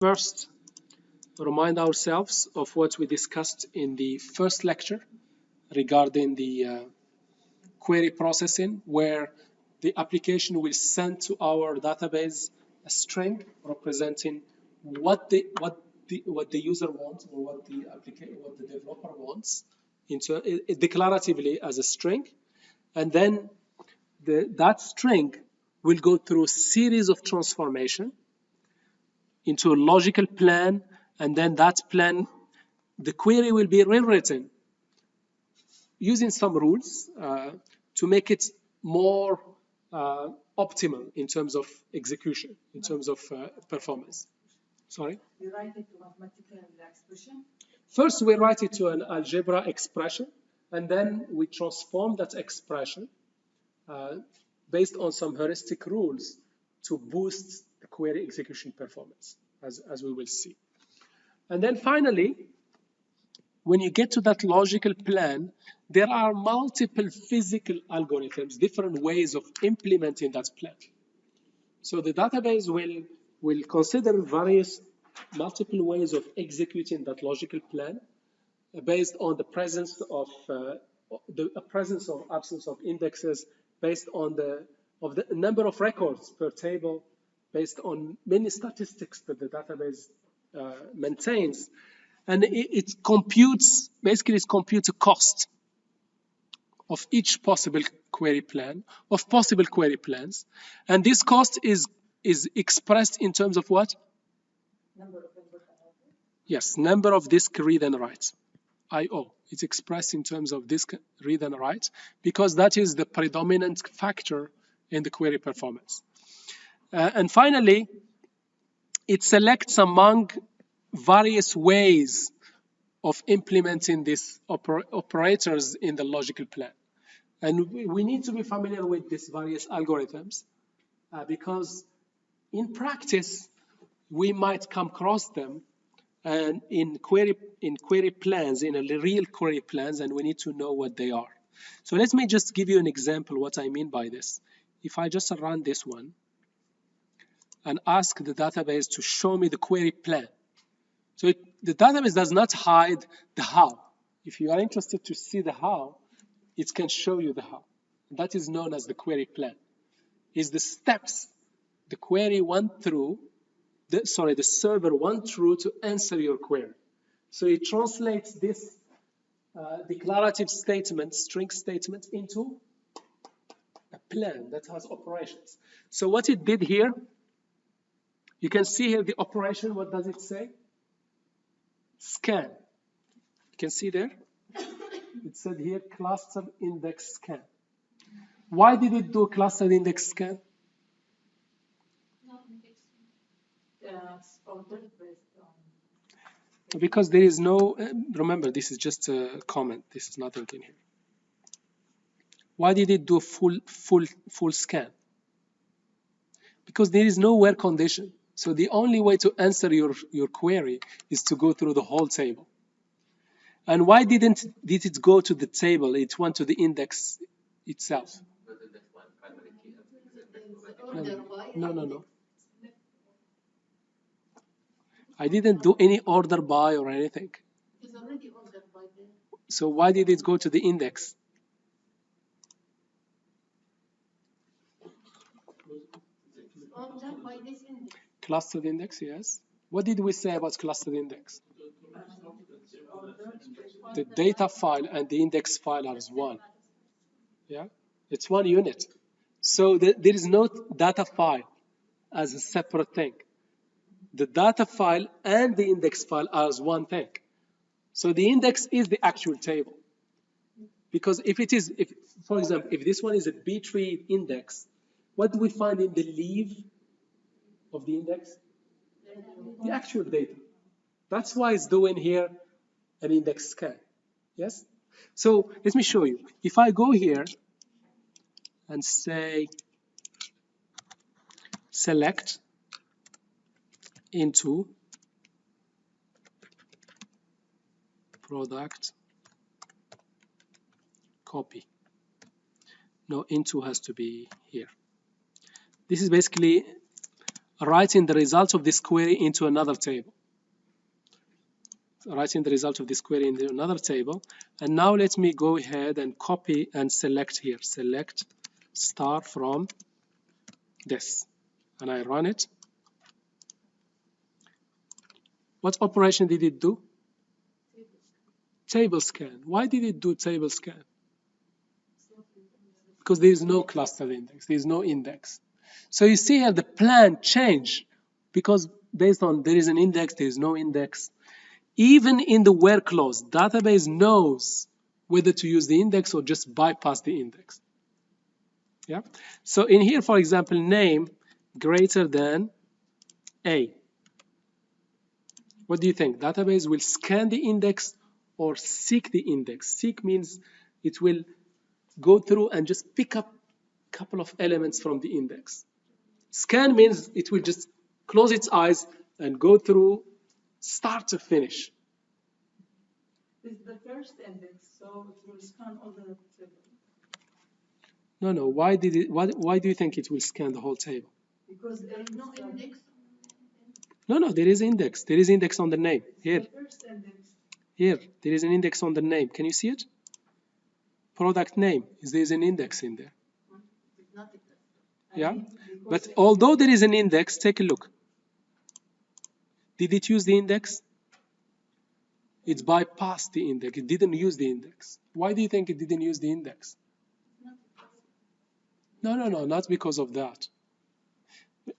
First, remind ourselves of what we discussed in the first lecture regarding the query processing, where the application will send to our database a string representing what the user wants, or what the developer wants, declaratively as a string, and then that string will go through a series of transformation into a logical plan, and then that plan, the query will be rewritten using some rules to make it more optimal in terms of execution, in terms of performance. Sorry? You write it to mathematical expression? First, we write it to an algebra expression, and then we transform that expression based on some heuristic rules to boost the query execution performance, as we will see. And then finally, when you get to that logical plan, there are multiple physical algorithms, different ways of implementing that plan. So the database will consider various multiple ways of executing that logical plan based on the presence of absence of indexes, based on the number of records per table, based on many statistics that the database maintains. And it computes a cost of each possible query plan, of possible query plans. And this cost is expressed in terms of what? Yes, number of disk read and write, I/O. It's expressed in terms of disk read and write, because that is the predominant factor in the query performance. And finally, it selects among various ways of implementing these operators in the logical plan. And we need to be familiar with these various algorithms because in practice, we might come across them and in query plans, in real query plans, and we need to know what they are. So let me just give you an example what I mean by this. If I just run this one and ask the database to show me the query plan. So the database does not hide the how. If you are interested to see the how, it can show you the how. That is known as the query plan. It's the steps the query went through, the server went through to answer your query. So it translates this declarative statement, string statement, into a plan that has operations. So what it did here, you can see here the operation. What does it say? Scan. You can see there. It said here cluster index scan. Why did it do cluster index scan? Because there is no, remember this is just a comment, this is nothing in here. Why did it do a full scan? Because there is no where condition. So the only way to answer your query is to go through the whole table. And why did it go to the table? It went to the index itself. No. I didn't do any order by or anything. It's already ordered by them. So why did it go to the index? Ordered by this index. Clustered index, yes. What did we say about clustered index? The data file and the index file are one. Yeah, it's one unit. So there is no data file as a separate thing. The data file and the index file are as one thing. So the index is the actual table. Because for example, if this one is a B-tree index, what do we find in the leaf of the index? The actual data. That's why it's doing here an index scan. Yes? So let me show you. If I go here and say select into product copy. No, into has to be here. This is basically writing the result of this query into another table. Writing the result of this query into another table. And now let me go ahead and copy and select here. Select star from this. And I run it. What operation did it do? Table scan. Why did it do table scan? Because there is no cluster index. There is no index. So you see here the plan changed because based on there is an index, there is no index. Even in the where clause, database knows whether to use the index or just bypass the index. Yeah. So in here, for example, name greater than A. What do you think? Database will scan the index or seek the index? Seek means it will go through and just pick up a couple of elements from the index. Scan means it will just close its eyes and go through start to finish. It's the first index, so it will scan all the table. No. Why do you think it will scan the whole table? Because there is no index. No. There is index. There is index on the name. Here. The first index. Here. There is an index on the name. Can you see it? Product name. There is an index in there. It's not exact. Yeah. But although there is an index, take a look. Did it use the index? It bypassed the index. It didn't use the index. Why do you think it didn't use the index? No, not because of that.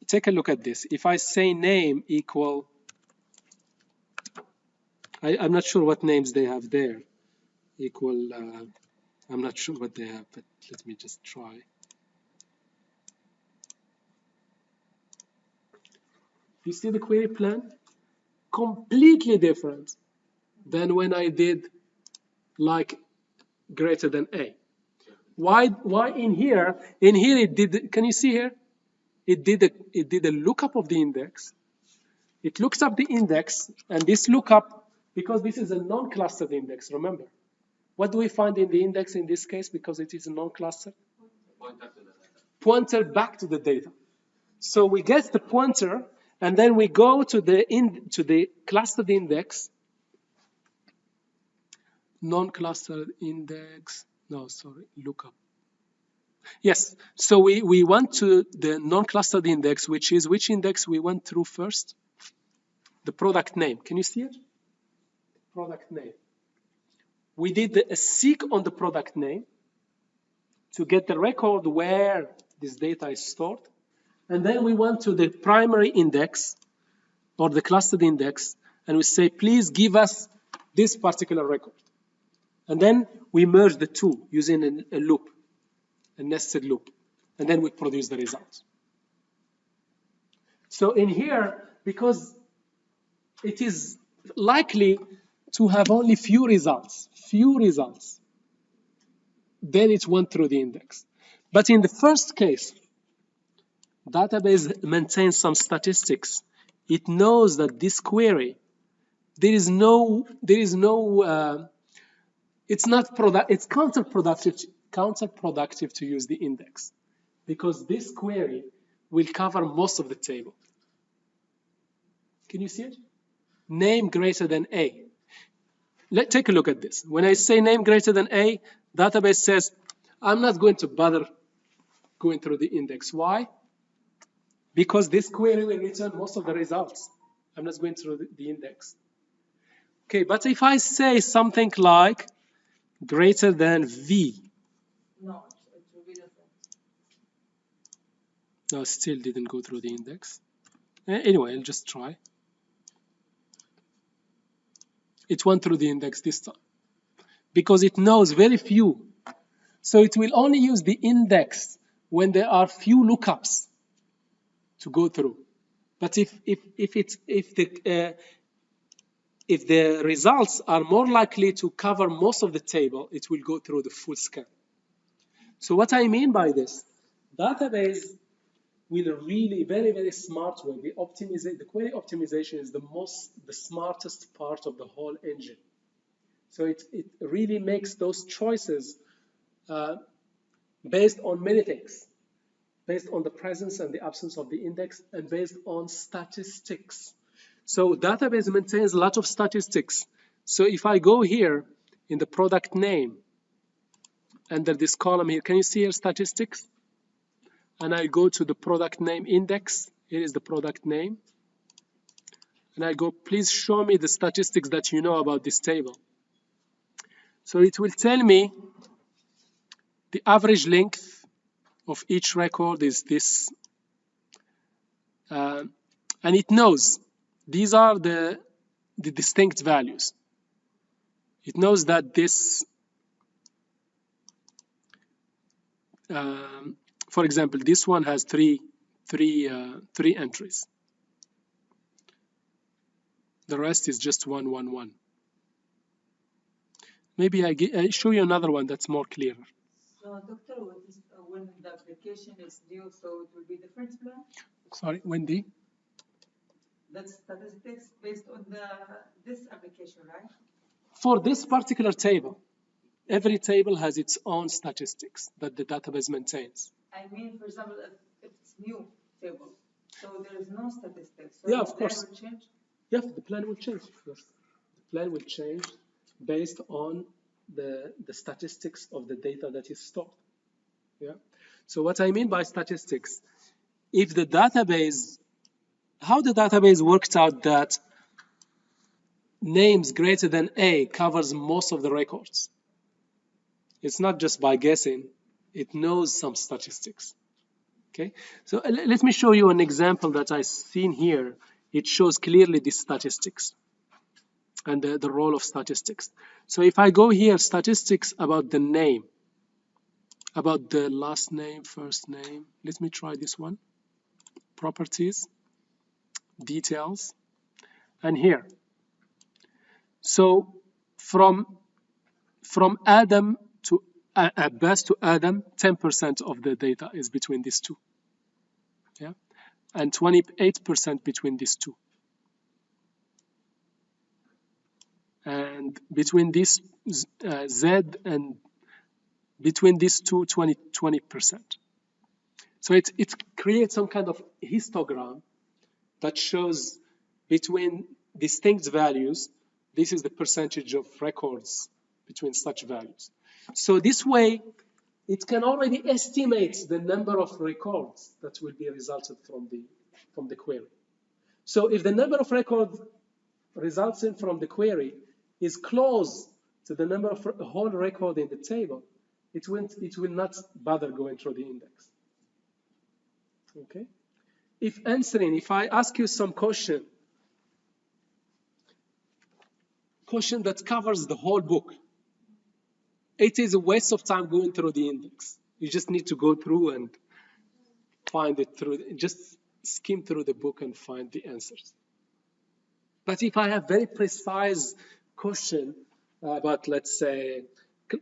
Take a look at this. If I say name equal, I'm not sure what names they have there. Equal, I'm not sure what they have, but let me just try. You see the query plan? Completely different than when I did like greater than A. Why in here it did, can you see here? It did a lookup of the index. It looks up the index, and this lookup, because this is a non-clustered index, remember. What do we find in the index in this case because it is a non-clustered? Pointer back to the data. So we get the pointer, and then we go to the clustered index, non-clustered index, no, sorry, lookup. Yes, so we went to the non-clustered index, which is which index we went through first? The product name. Can you see it? Product name. We did a seek on the product name to get the record where this data is stored. And then we went to the primary index or the clustered index, and we say, please give us this particular record. And then we merge the two using a loop, a nested loop. And then we produce the result. So in here, because it is likely to have only few results, then it went through the index. But in the first case, database maintains some statistics. It knows that this query, it's counterproductive to use the index because this query will cover most of the table. Can you see it? Name greater than A. Let's take a look at this. When I say name greater than A, database says, I'm not going to bother going through the index. Why? Because this query will return most of the results. I'm not going through the index. Okay, but if I say something like greater than V. No, it will be different. No, still didn't go through the index. Anyway, I'll just try. It went through the index this time because it knows very few. So it will only use the index when there are few lookups to go through. But if the results are more likely to cover most of the table, it will go through the full scan. So what I mean by this, database will really very, very smart way. The query optimization is the smartest part of the whole engine. So it really makes those choices based on many things. based on the presence and the absence of the index, and based on statistics. So database maintains a lot of statistics. So if I go here in the product name, under this column here, can you see here statistics? And I go to the product name index. Here is the product name. And I go, please show me the statistics that you know about this table. So it will tell me the average length of each record is this. And it knows these are the distinct values. It knows that this, for example, this one has three entries. The rest is just 1, 1, 1. Maybe I show you another one that's more clear. So, doctor, what is, when the application is due, so it will be different plan? Sorry, Wendy? That's statistics based on this application, right? For this particular table, every table has its own statistics that the database maintains. I mean, for example, if it's new table, so there is no statistics. So yeah, of course. Will change? Yeah, the plan will change. Yes. The plan will change based on the statistics of the data that is stored. Yeah. So what I mean by statistics, if the database, how the database worked out that names greater than A covers most of the records. It's not just by guessing, it knows some statistics. Okay, so let me show you an example that I've seen here. It shows clearly the statistics and the role of statistics. So if I go here, statistics about the name, about the last name, first name, let me try this one. Properties, details, and here. So from Adam to Abbas to Adam, 10% of the data is between these two. Yeah, and 28% between these two. And between this Z and between these two, 20%. So it creates some kind of histogram that shows between distinct values, this is the percentage of records between such values. So this way, it can already estimate the number of records that will be resulted from the query. So if the number of records resulting from the query is close to the number of whole record in the table, it will not bother going through the index. Okay. If I ask you some question that covers the whole book, it is a waste of time going through the index. You just need to go through and find it through, just skim through the book and find the answers. But if I have very precise question about, let's say,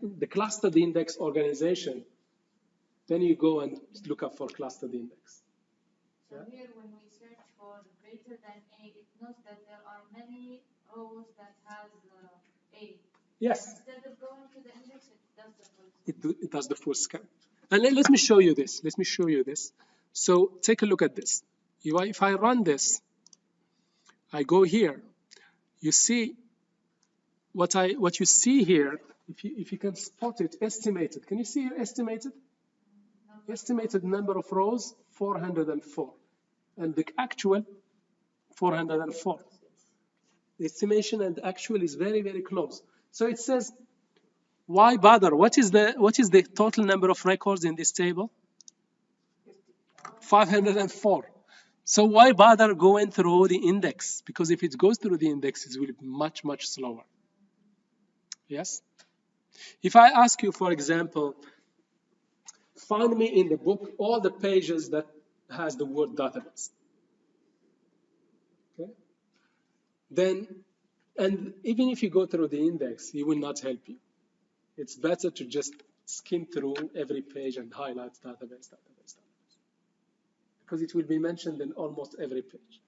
the clustered index organization, then you go and look up for clustered index. So here, when we search for greater than A, it knows that there are many rows that has A. Yes. Instead of going to the index, it does the full scan. It does the full scan. And let me show you this. Let me show you this. So take a look at this. If I run this, I go here. You see what you see here. If you can spot it, estimated. Can you see here estimated? Estimated number of rows, 404. And the actual, 404. The estimation and the actual is very, very close. So it says, why bother? What is the total number of records in this table? 504. So why bother going through the index? Because if it goes through the index, it will be much, much slower. Yes? If I ask you, for example, find me in the book all the pages that has the word database. Okay? Then, and even if you go through the index, it will not help you. It's better to just skim through every page and highlight database. Because it will be mentioned in almost every page.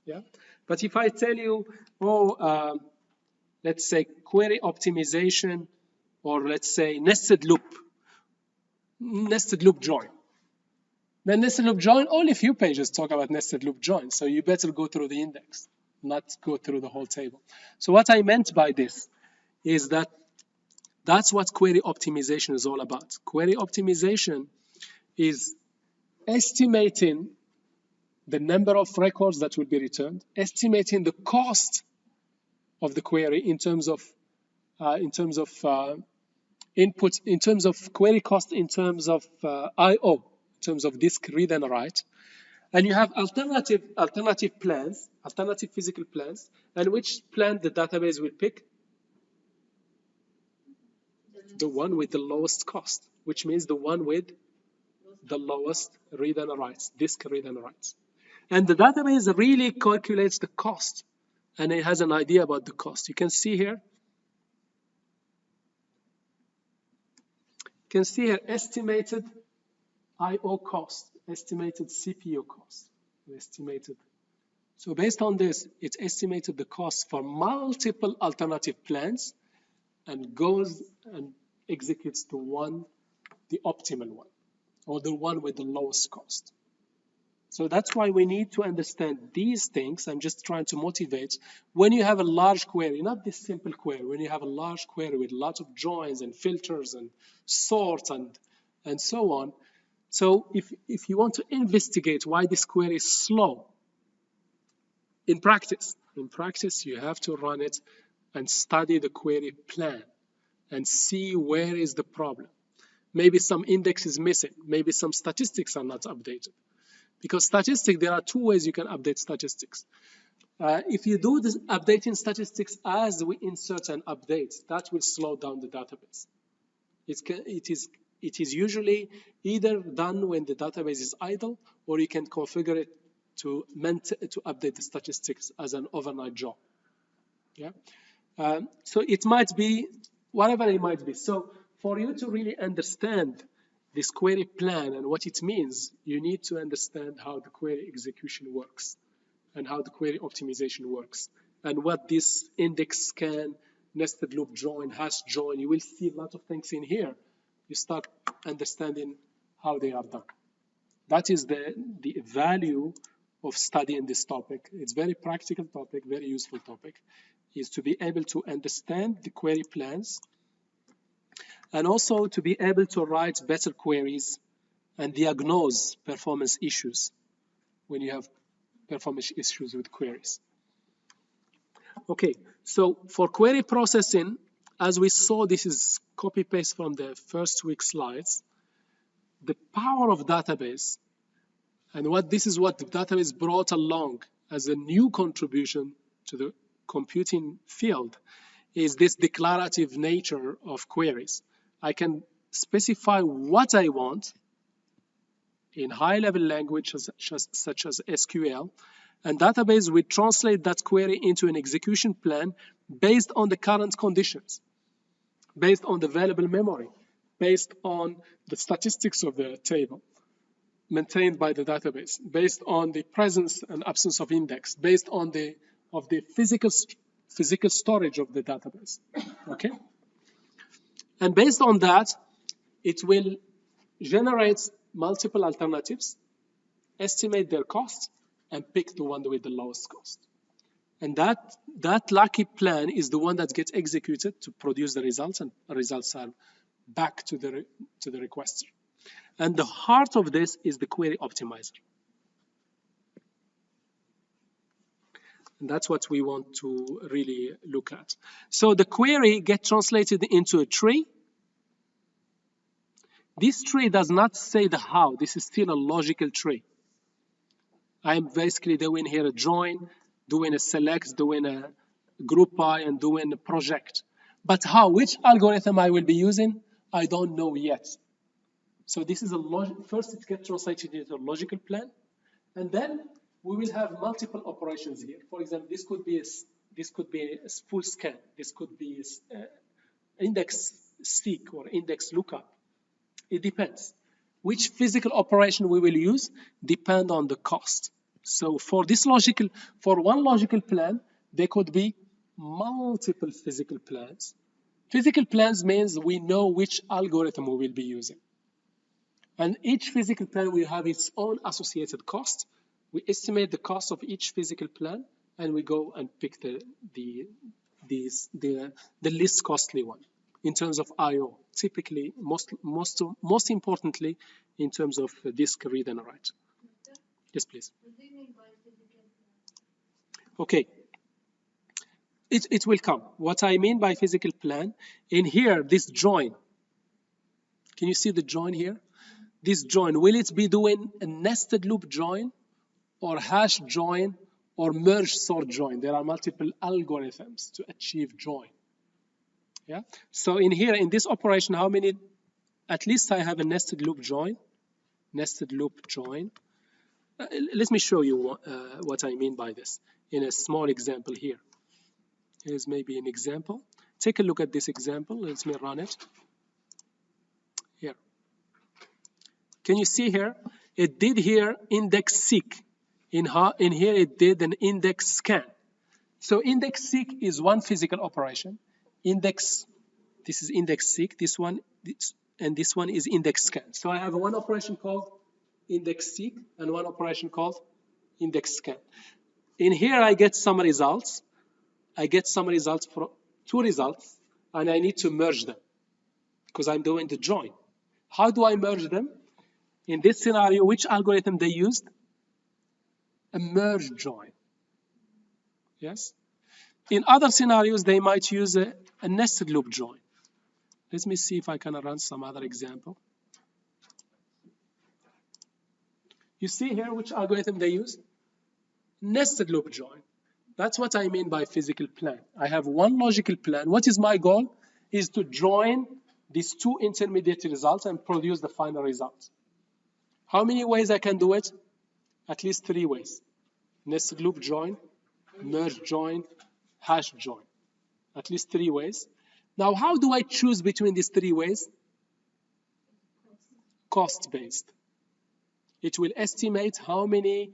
Yeah? But if I tell you, let's say query optimization, or let's say nested loop join. Then nested loop join, only a few pages talk about nested loop join, so you better go through the index, not go through the whole table. So what I meant by this is that that's what query optimization is all about. Query optimization is estimating the number of records that will be returned, estimating the cost of the query in terms of input, in terms of query cost, in terms of I/O, in terms of disk read and write. And you have alternative plans, alternative physical plans, and which plan the database will pick? The one with the lowest cost, which means the one with the lowest read and writes, disk read and writes. And the database really calculates the cost, and it has an idea about the cost. You can see here, estimated I/O cost, estimated CPU cost, estimated. So based on this, it's estimated the cost for multiple alternative plans and goes and executes the optimal one, or the one with the lowest cost. So that's why we need to understand these things. I'm just trying to motivate. When you have a large query, not this simple query, when you have a large query with lots of joins and filters and sorts and so on. So if you want to investigate why this query is slow, in practice, you have to run it and study the query plan and see where is the problem. Maybe some index is missing. Maybe some statistics are not updated. Because statistics, there are two ways you can update statistics. If you do this updating statistics as we insert and update, that will slow down the database. It is usually either done when the database is idle, or you can configure it to update the statistics as an overnight job. Yeah. So it might be whatever it might be. So for you to really understand this query plan and what it means, you need to understand how the query execution works and how the query optimization works and what this index scan, nested loop join, hash join, you will see a lot of things in here. You start understanding how they are done. That is the value of studying this topic. It's a very practical topic, very useful topic, is to be able to understand the query plans and also to be able to write better queries and diagnose performance issues when you have performance issues with queries. Okay, so for query processing, as we saw, this is copy-paste from the first week slides. The power of database, and this is what the database brought along as a new contribution to the computing field, is this declarative nature of queries. I can specify what I want in high-level language such as SQL, and database will translate that query into an execution plan based on the current conditions, based on the available memory, based on the statistics of the table maintained by the database, based on the presence and absence of index, based on the physical storage of the database. Okay? And based on that, it will generate multiple alternatives, estimate their cost, and pick the one with the lowest cost. And that lucky plan is the one that gets executed to produce the results, and the results are back to the requester. And the heart of this is the query optimizer. And that's what we want to really look at. So the query gets translated into a tree. This tree does not say the how. This is still a logical tree. I'm basically doing here a join, doing a select, doing a group by, and doing a project. But how, which algorithm I will be using, I don't know yet. So this is first it gets translated into a logical plan, and then we will have multiple operations here. For example, this could be a full scan. This could be index seek or index lookup. It depends. Which physical operation we will use depend on the cost. So for one logical plan, there could be multiple physical plans. Physical plans means we know which algorithm we will be using. And each physical plan will have its own associated cost. We estimate the cost of each physical plan, and we go and pick the least costly one in terms of I/O. Typically, most importantly, in terms of disk read and write. Yes, please. What do you mean by physical plan? Okay. It will come. What I mean by physical plan, in here, this join. Can you see the join here? This join, will it be doing a nested loop join or hash join or merge sort join? There are multiple algorithms to achieve join. Yeah. So in here, in this operation, how many? At least I have a nested loop join. Nested loop join. Let me show you what I mean by this in a small example here. Here's maybe an example. Take a look at this example. Let me run it. Here. Can you see here? It did here index seek. In here it did an index scan. So index seek is one physical operation. Index, this is index seek. This one, and this one is index scan. So I have one operation called index seek and one operation called index scan. In here I get some results. I get some results from two results, and I need to merge them because I'm doing the join. How do I merge them? In this scenario, which algorithm they used? A merge join. Yes? In other scenarios, they might use a nested loop join. Let me see if I can run some other example. You see here which algorithm they use? Nested loop join. That's what I mean by physical plan. I have one logical plan. What is my goal? Is to join these two intermediate results and produce the final result. How many ways I can do it? At least 3 ways. Nested loop join, merge join, hash join. At least 3 ways. Now, how do I choose between these 3 ways? Cost-based. It will estimate how many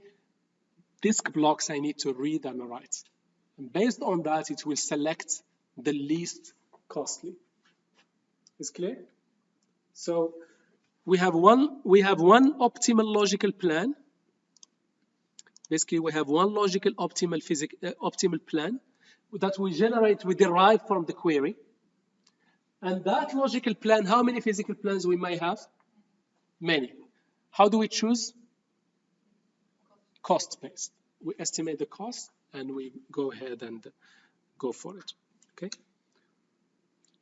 disk blocks I need to read and write. And based on that, it will select the least costly. Is clear? So we have one optimal logical plan. Basically, we have one logical optimal plan that we derive from the query. And that logical plan, how many physical plans we may have? Many. How do we choose? Cost-based. We estimate the cost and we go ahead and go for it. Okay?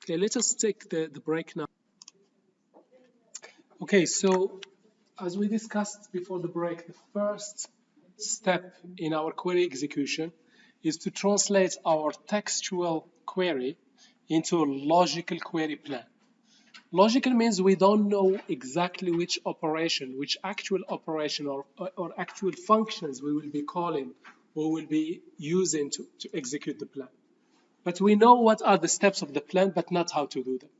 Okay, let us take the break now. Okay, so as we discussed before the break, the first step in our query execution is to translate our textual query into a logical query plan. Logical means we don't know exactly which operation, which actual operation or actual functions we will be calling or will be using to execute the plan. But we know what are the steps of the plan, but not how to do them.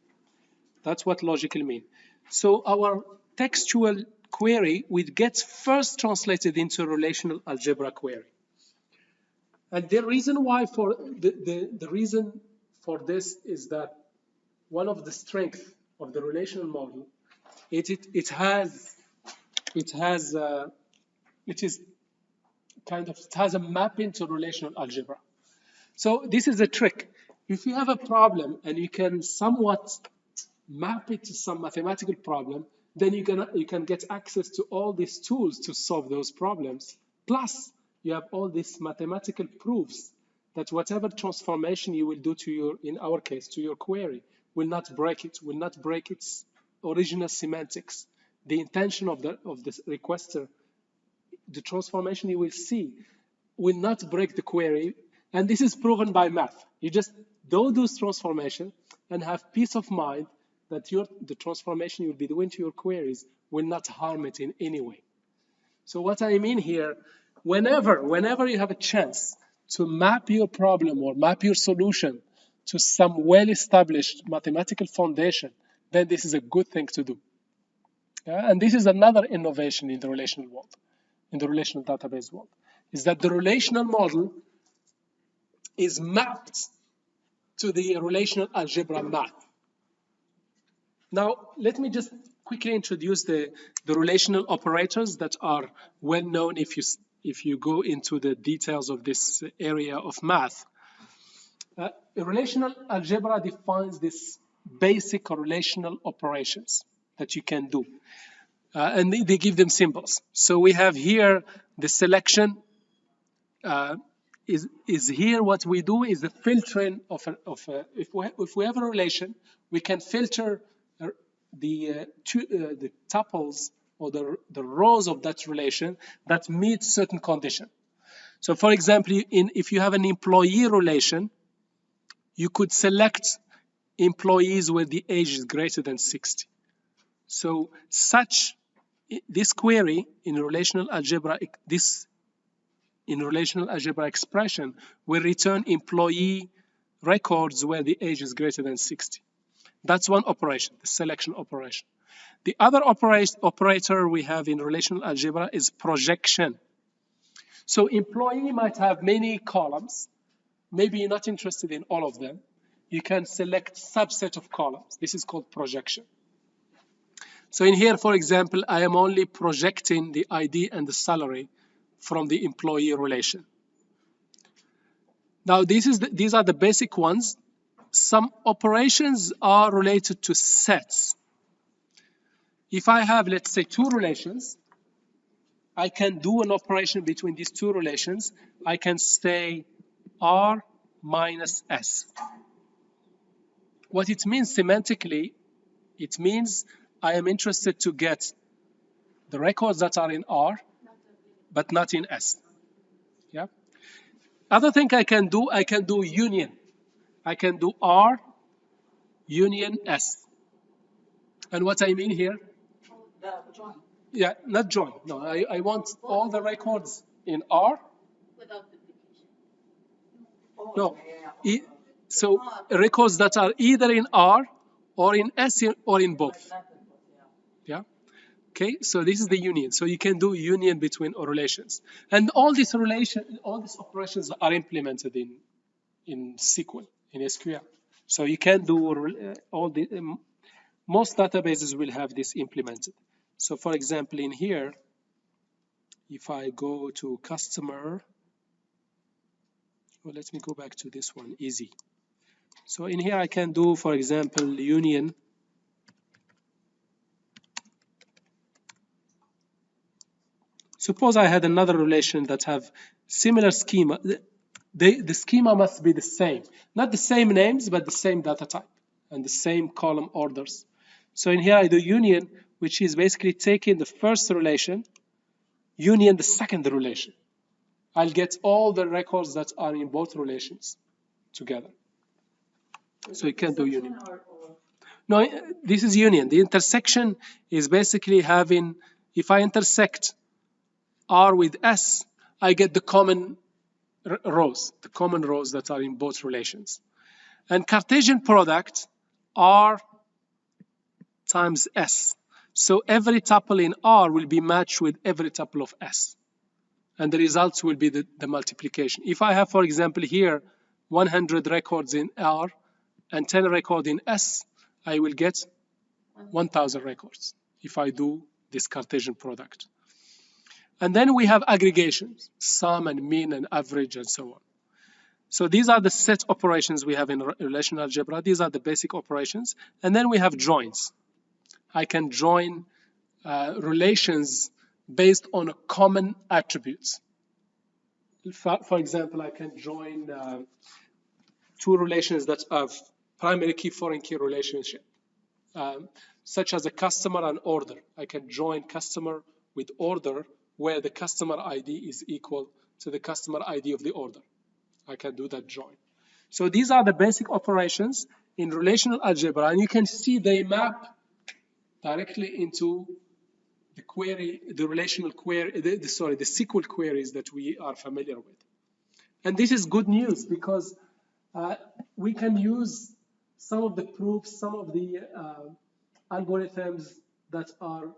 That's what logical means. So our textual query will get first translated into a relational algebra query. And the reason why for the reason for this is that one of the strengths of the relational model it has a mapping to relational algebra. So this is a trick. If you have a problem and you can somewhat map it to some mathematical problem, then you can get access to all these tools to solve those problems. Plus, you have all these mathematical proofs that whatever transformation you will do in our case, to your query, will not break its original semantics. The intention of the requester, the transformation you will see, will not break the query. And this is proven by math. You just do this transformation and have peace of mind that the transformation you'll be doing to your queries will not harm it in any way. So what I mean here, whenever you have a chance to map your problem or map your solution to some well-established mathematical foundation, then this is a good thing to do. Yeah? And this is another innovation in the relational world, in the relational database world, is that the relational model is mapped to the relational algebra math. Now, let me just quickly introduce the relational operators that are well known if you go into the details of this area of math. Relational algebra defines this basic relational operations that you can do. And they give them symbols. So we have here the selection is here. What we do is the filtering if we have a relation, we can filter the tuples or the rows of that relation that meet certain condition. So for example, if you have an employee relation, you could select employees where the age is greater than 60. So this query in relational algebra, expression will return employee records where the age is greater than 60. That's one operation, the selection operation. The other operator we have in relational algebra is projection. So employee might have many columns. Maybe you're not interested in all of them. You can select subset of columns. This is called projection. So in here, for example, I am only projecting the ID and the salary from the employee relation. Now, these are the basic ones. Some operations are related to sets. If I have, let's say, two relations, I can do an operation between these two relations. I can say R minus S. What it means semantically, it means I am interested to get the records that are in R, but not in S. Yeah. Other thing I can do union. I can do R union S. And what I mean here? Join. Yeah, not join. No, I want all the records in R. Without duplication. No. So records that are either in R or in S or in both. Yeah. Okay, so this is the union. So you can do union between relations. And all these operations are implemented in SQL, in SQL. So you can do most databases will have this implemented. So for example, in here, if I go to customer, well, let me go back to this one, easy. So in here I can do, for example, union. Suppose I had another relation that have similar schema. The schema must be the same. Not the same names, but the same data type and the same column orders. So in here I do union, which is basically taking the first relation, union the second relation. I'll get all the records that are in both relations together. So you can do union. No, this is union. The intersection is basically having, if I intersect R with S, I get the common rows that are in both relations. And Cartesian product, R times S. So every tuple in R will be matched with every tuple of S. And the results will be the multiplication. If I have, for example, here 100 records in R and 10 records in S, I will get 1,000 records if I do this Cartesian product. And then we have aggregations, sum and mean and average and so on. So these are the set operations we have in relational algebra. These are the basic operations. And then we have joins. I can join relations based on a common attributes. For example, I can join two relations that have primary key, foreign key relationship, such as a customer and order. I can join customer with order where the customer ID is equal to the customer ID of the order. I can do that join. So these are the basic operations in relational algebra, and you can see they map directly into the query, the relational query, the SQL queries that we are familiar with. And this is good news because we can use some of the proofs, some of the algorithms that are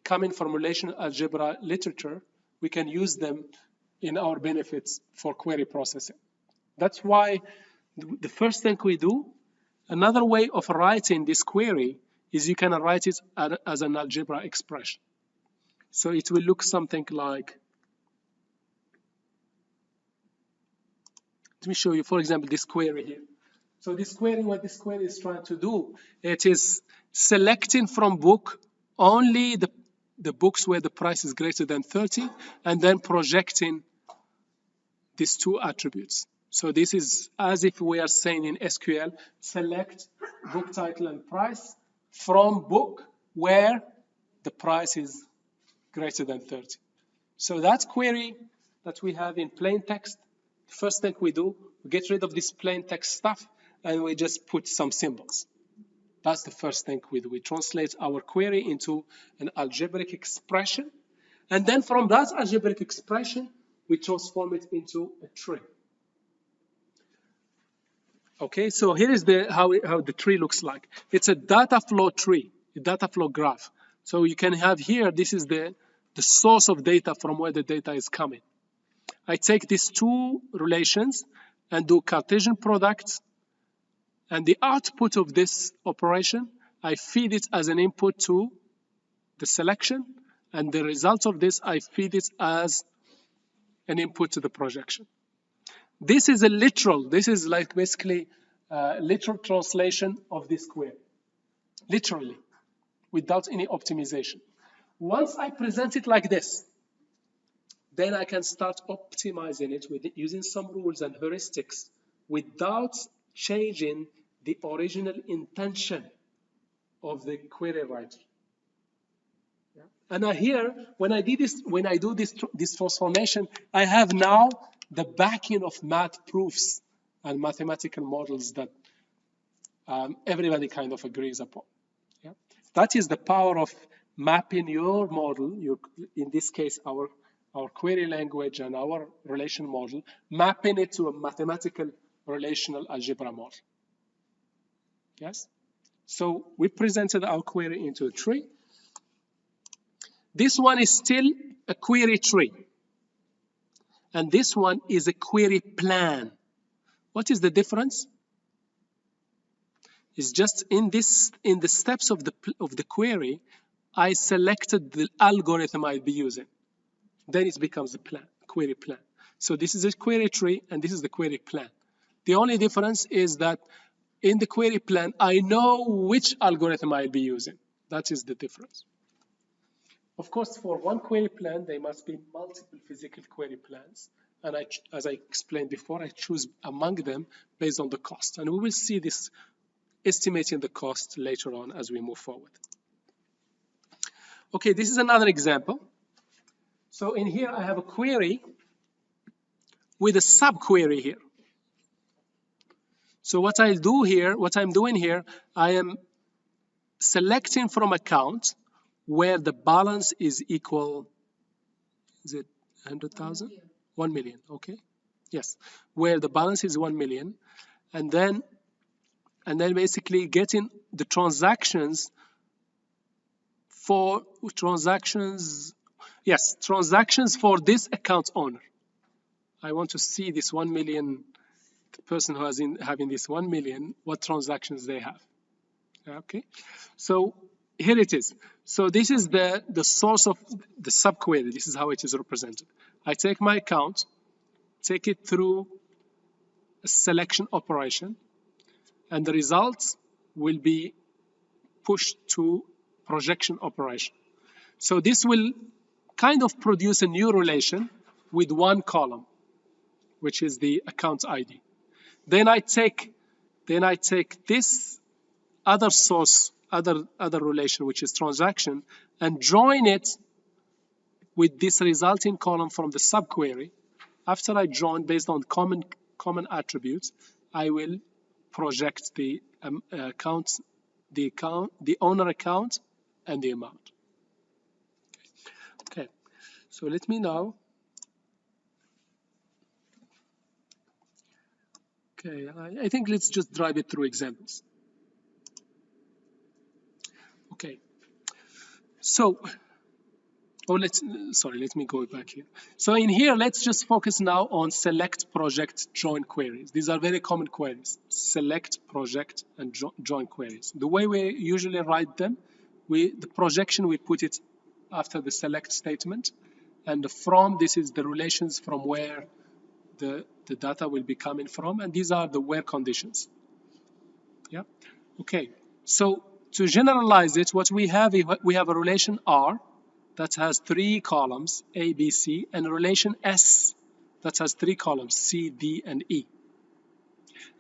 coming from relational algebra literature. We can use them in our benefits for query processing. That's why the first thing we do, another way of writing this query is you can write it as an algebra expression. So it will look something like, let me show you, for example, this query here. So this query, what this query is trying to do, it is selecting from book only the books where the price is greater than 30, and then projecting these two attributes. So this is as if we are saying in SQL, select book title and price from book where the price is greater than 30. So that query that we have in plain text, first thing we do, we get rid of this plain text stuff and we just put some symbols. That's the first thing we do. We translate our query into an algebraic expression, and then from that algebraic expression, we transform it into a tree. Okay, so here is how the tree looks like. It's a data flow tree, a data flow graph. So you can have here, this is the source of data from where the data is coming. I take these two relations and do Cartesian products, and the output of this operation, I feed it as an input to the selection, and the result of this, I feed it as an input to the projection. This is this is like basically a literal translation of this query, literally, without any optimization. Once I present it like this, then I can start optimizing it using some rules and heuristics without changing the original intention of the query writer. Yeah. And here, when I do this transformation, I have now the backing of math proofs and mathematical models that everybody kind of agrees upon. Yeah. That is the power of mapping your model, in this case, our query language and our relation model, mapping it to a mathematical relational algebra model. Yes? So we presented our query into a tree. This one is still a query tree. And this one is a query plan. What is the difference? It's just in the steps of the query, I selected the algorithm I'll be using. Then it becomes a plan, query plan. So this is a query tree and this is the query plan. The only difference is that in the query plan, I know which algorithm I'll be using. That is the difference. Of course, for one query plan, there must be multiple physical query plans. And as I explained before, I choose among them based on the cost. And we will see this estimating the cost later on as we move forward. Okay, this is another example. So in here, I have a query with a subquery here. So what I'm doing here, I am selecting from account where the balance is equal, is it 100,000? 1 million, okay. Yes, where the balance is 1 million. And then basically getting the transactions for transactions for this account owner. I want to see this 1 million, the person who has having this 1 million, what transactions they have. Okay, so here it is. So this is the source of the subquery. This is how it is represented. I take my account, take it through a selection operation, and the results will be pushed to projection operation. So this will kind of produce a new relation with one column, which is the account ID. Then I take this other source, other relation, which is transaction, and join it with this resulting column from the subquery. After I join based on common attributes, I will project the the owner account, and the amount. Okay, so let me now. Okay, I think let's just drive it through examples. Okay, so Oh, let me go back here. So in here, let's just focus now on select, project, join queries. These are very common queries. Select, project, and join queries. The way we usually write them, the projection, we put it after the select statement. And the from, this is the relations from where the data will be coming from. And these are the where conditions. Yeah. Okay. So to generalize it, what we have a relation R that has 3 columns, A, B, C, and a relation S that has 3 columns, C, D, and E.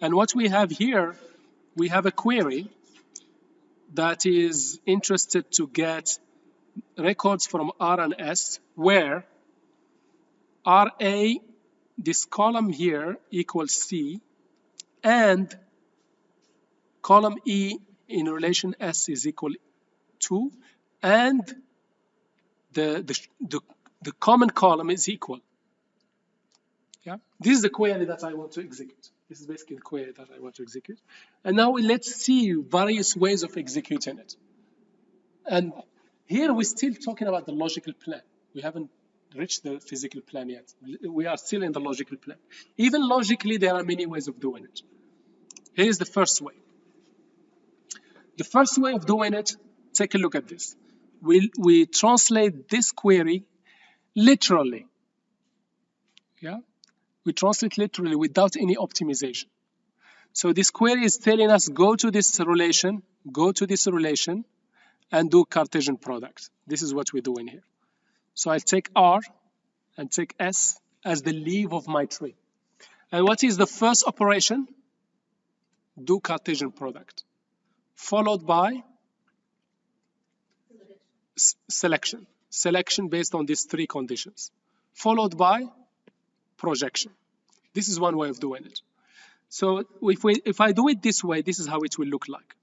And what we have here, we have a query that is interested to get records from R and S, where RA, this column here, equals C, and column E in relation S is equal to, and the common column is equal. Yeah, this is the query that I want to execute. This is basically the query that I want to execute. And now let's see various ways of executing it. And here we're still talking about the logical plan. We haven't reached the physical plan yet. We are still in the logical plan. Even logically, there are many ways of doing it. Here is the first way. The first way of doing it, take a look at this. We translate this query literally. Yeah, we translate literally without any optimization. So this query is telling us go to this relation, and do Cartesian product. This is what we're doing here. So I'll take R and take S as the leaf of my tree. And what is the first operation? Do Cartesian product, followed by selection. Selection based on these 3 conditions, followed by projection. This is one way of doing it. So if I do it this way, this is how it will look like.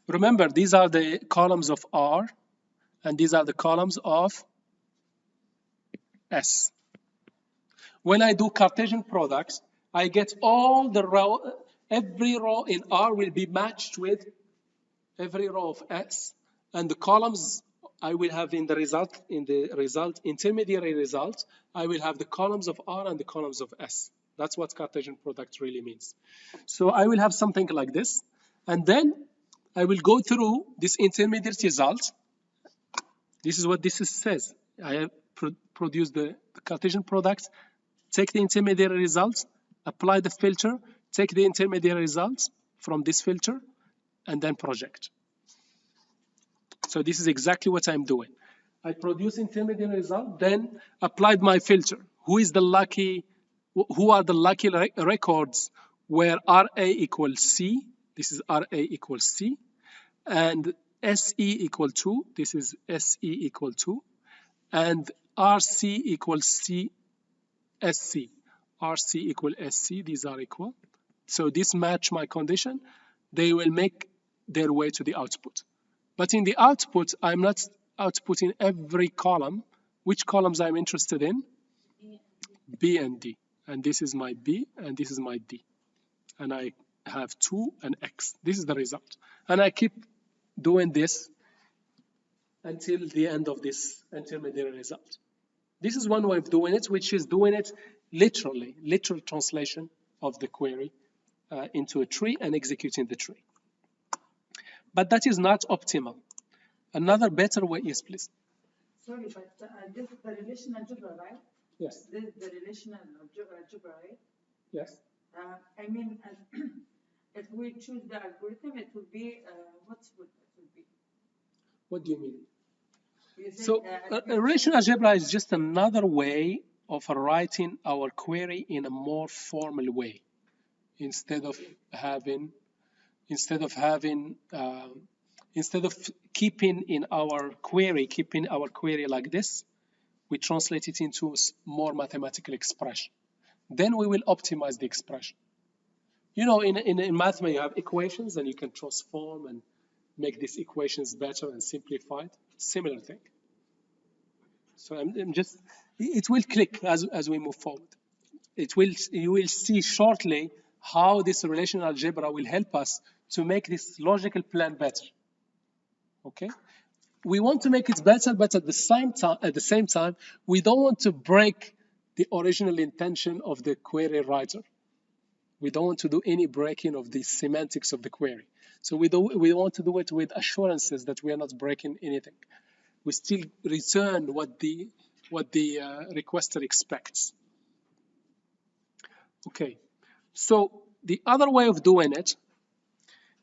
Remember, these are the columns of R, and these are the columns of S. When I do Cartesian products, I get all the row, every row in R will be matched with every row of S, and the columns I will have in the result, intermediary result, I will have the columns of R and the columns of S. That's what Cartesian product really means. So I will have something like this, and then I will go through this intermediate result. This is what this says. I have produced the Cartesian product, take the intermediary results, apply the filter, take the intermediary results from this filter, and then project. So this is exactly what I'm doing. I produce intermediary result, then applied my filter. Who are the lucky records where RA equals C? This is RA equals C. And SE equal 2. This is SE equal 2. And RC equals C, SC. RC equal SC. These are equal. So this match my condition. They will make their way to the output. But in the output, I'm not outputting every column. Which columns I'm interested in? B and D. And this is my B, and this is my D. And I have 2 and X. This is the result. And I keep doing this until the end of this intermediary result. This is one way of doing it, which is doing it literally, literal translation of the query into a tree and executing the tree. But that is not optimal. Another better way, yes, please. Sorry, but this is the relational algebra, right? Yes. This is the relational algebra, right? Yes. I mean, if we choose the algorithm, it would be, what would it be? What do you mean? You said, So relational algebra is just another way of writing our query in a more formal way, instead of keeping our query like this, we translate it into more mathematical expression. Then we will optimize the expression. You know, in math, you have equations, and you can transform and make these equations better and simplified. Similar thing. So it will click as we move forward. You will see shortly how this relational algebra will help us to make this logical plan better. Okay? we want to make it better, but at the same time, we don't want to break the original intention of the query writer. We don't want to do any breaking of the semantics of the query. So we want to do it with assurances that we are not breaking anything. We still return what the requester expects. Okay. So the other way of doing it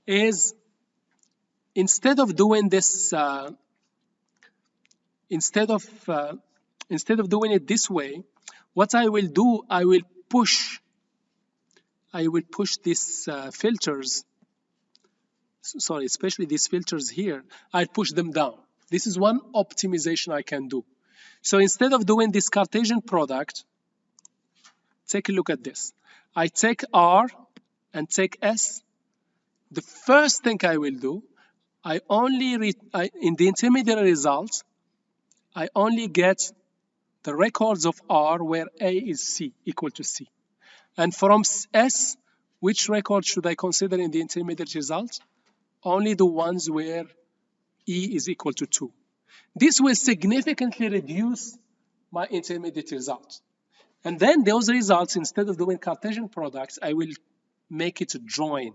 is instead of doing this, instead of doing it this way, what I will do, I will push these filters. Sorry, especially these filters here. I'll push them down. This is one optimization I can do. So instead of doing this Cartesian product, take a look at this. I take R and take S. The first thing I will do, in the intermediate result, I only get the records of R where A is C, equal to C. And from S, which record should I consider in the intermediate result? Only the ones where E is equal to 2. This will significantly reduce my intermediate result. And then those results, instead of doing Cartesian products, I will make it a join.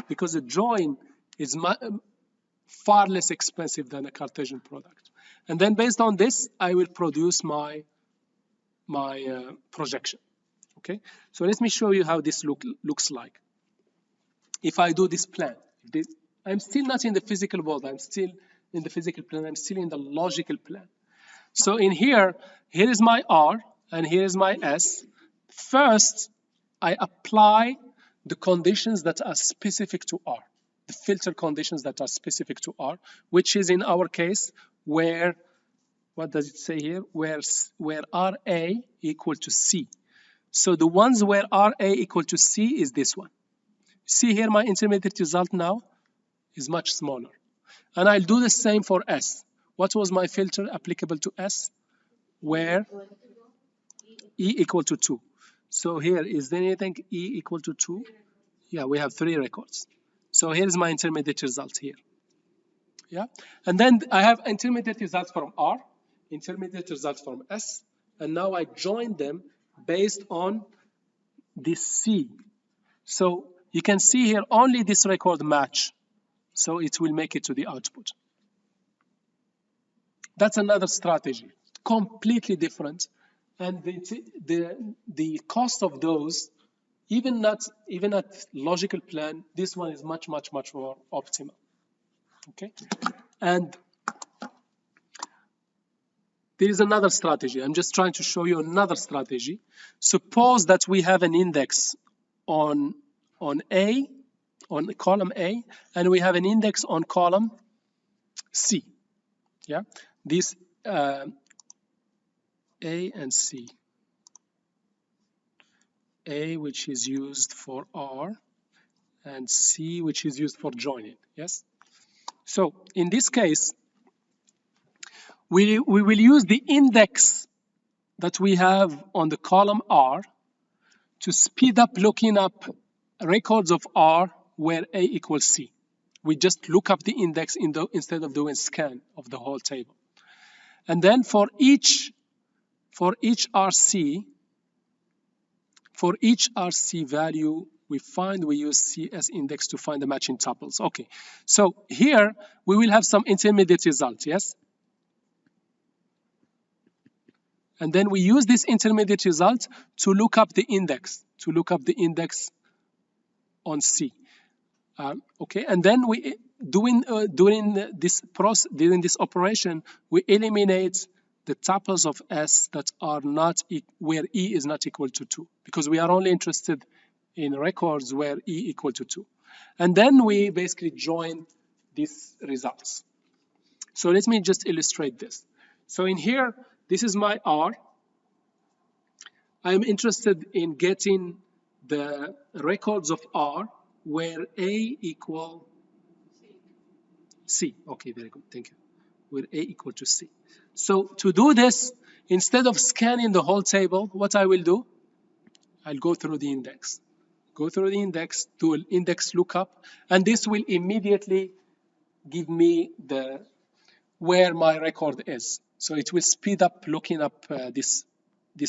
Because a join is far less expensive than a Cartesian product. And then based on this, I will produce my projection. Okay, so let me show you how this looks like. If I do this plan, I'm still not in the physical world. I'm still in the physical plane. I'm still in the logical plane. So in here is my R and here is my S. First, I apply the conditions that are specific to R, the filter conditions that are specific to R, which is in our case where, what does it say here? Where RA equal to C. So the ones where RA equal to C is this one. See here, my intermediate result now is much smaller. And I'll do the same for S. What was my filter applicable to S? Where E equal to 2. So here, is there anything E equal to 2? Yeah, we have 3 records. So here's my intermediate result here. Yeah, and then I have intermediate results from R, intermediate results from S, and now I join them based on this C. So you can see here only this record match. So it will make it to the output. That's another strategy, completely different. And the cost of those, even at logical plan, this one is much more optimal. Okay, and there is another strategy. I'm just trying to show you another strategy. Suppose that we have an index on A, on column A, and we have an index on column C. Yeah, this A and C. A, which is used for R, and C, which is used for joining. Yes. So in this case, we will use the index that we have on the column R to speed up looking up records of R where A equals C. We just look up the index instead of doing scan of the whole table. And then for each RC value we use C as index to find the matching tuples. Okay, so here we will have some intermediate results, yes? And then we use this intermediate result to look up the index, on C. Okay, and then during this operation, we eliminate the tuples of S that are not where E is not equal to 2, because we are only interested in records where E equal to 2. And then we basically join these results. So let me just illustrate this. So in here, this is my R. I'm interested in getting the records of R where A equal C. Okay, very good, thank you. Where A equal to C. So to do this, instead of scanning the whole table, what I will do, I'll go through the index. Do an index lookup, and this will immediately give me the where my record is. So it will speed up looking up this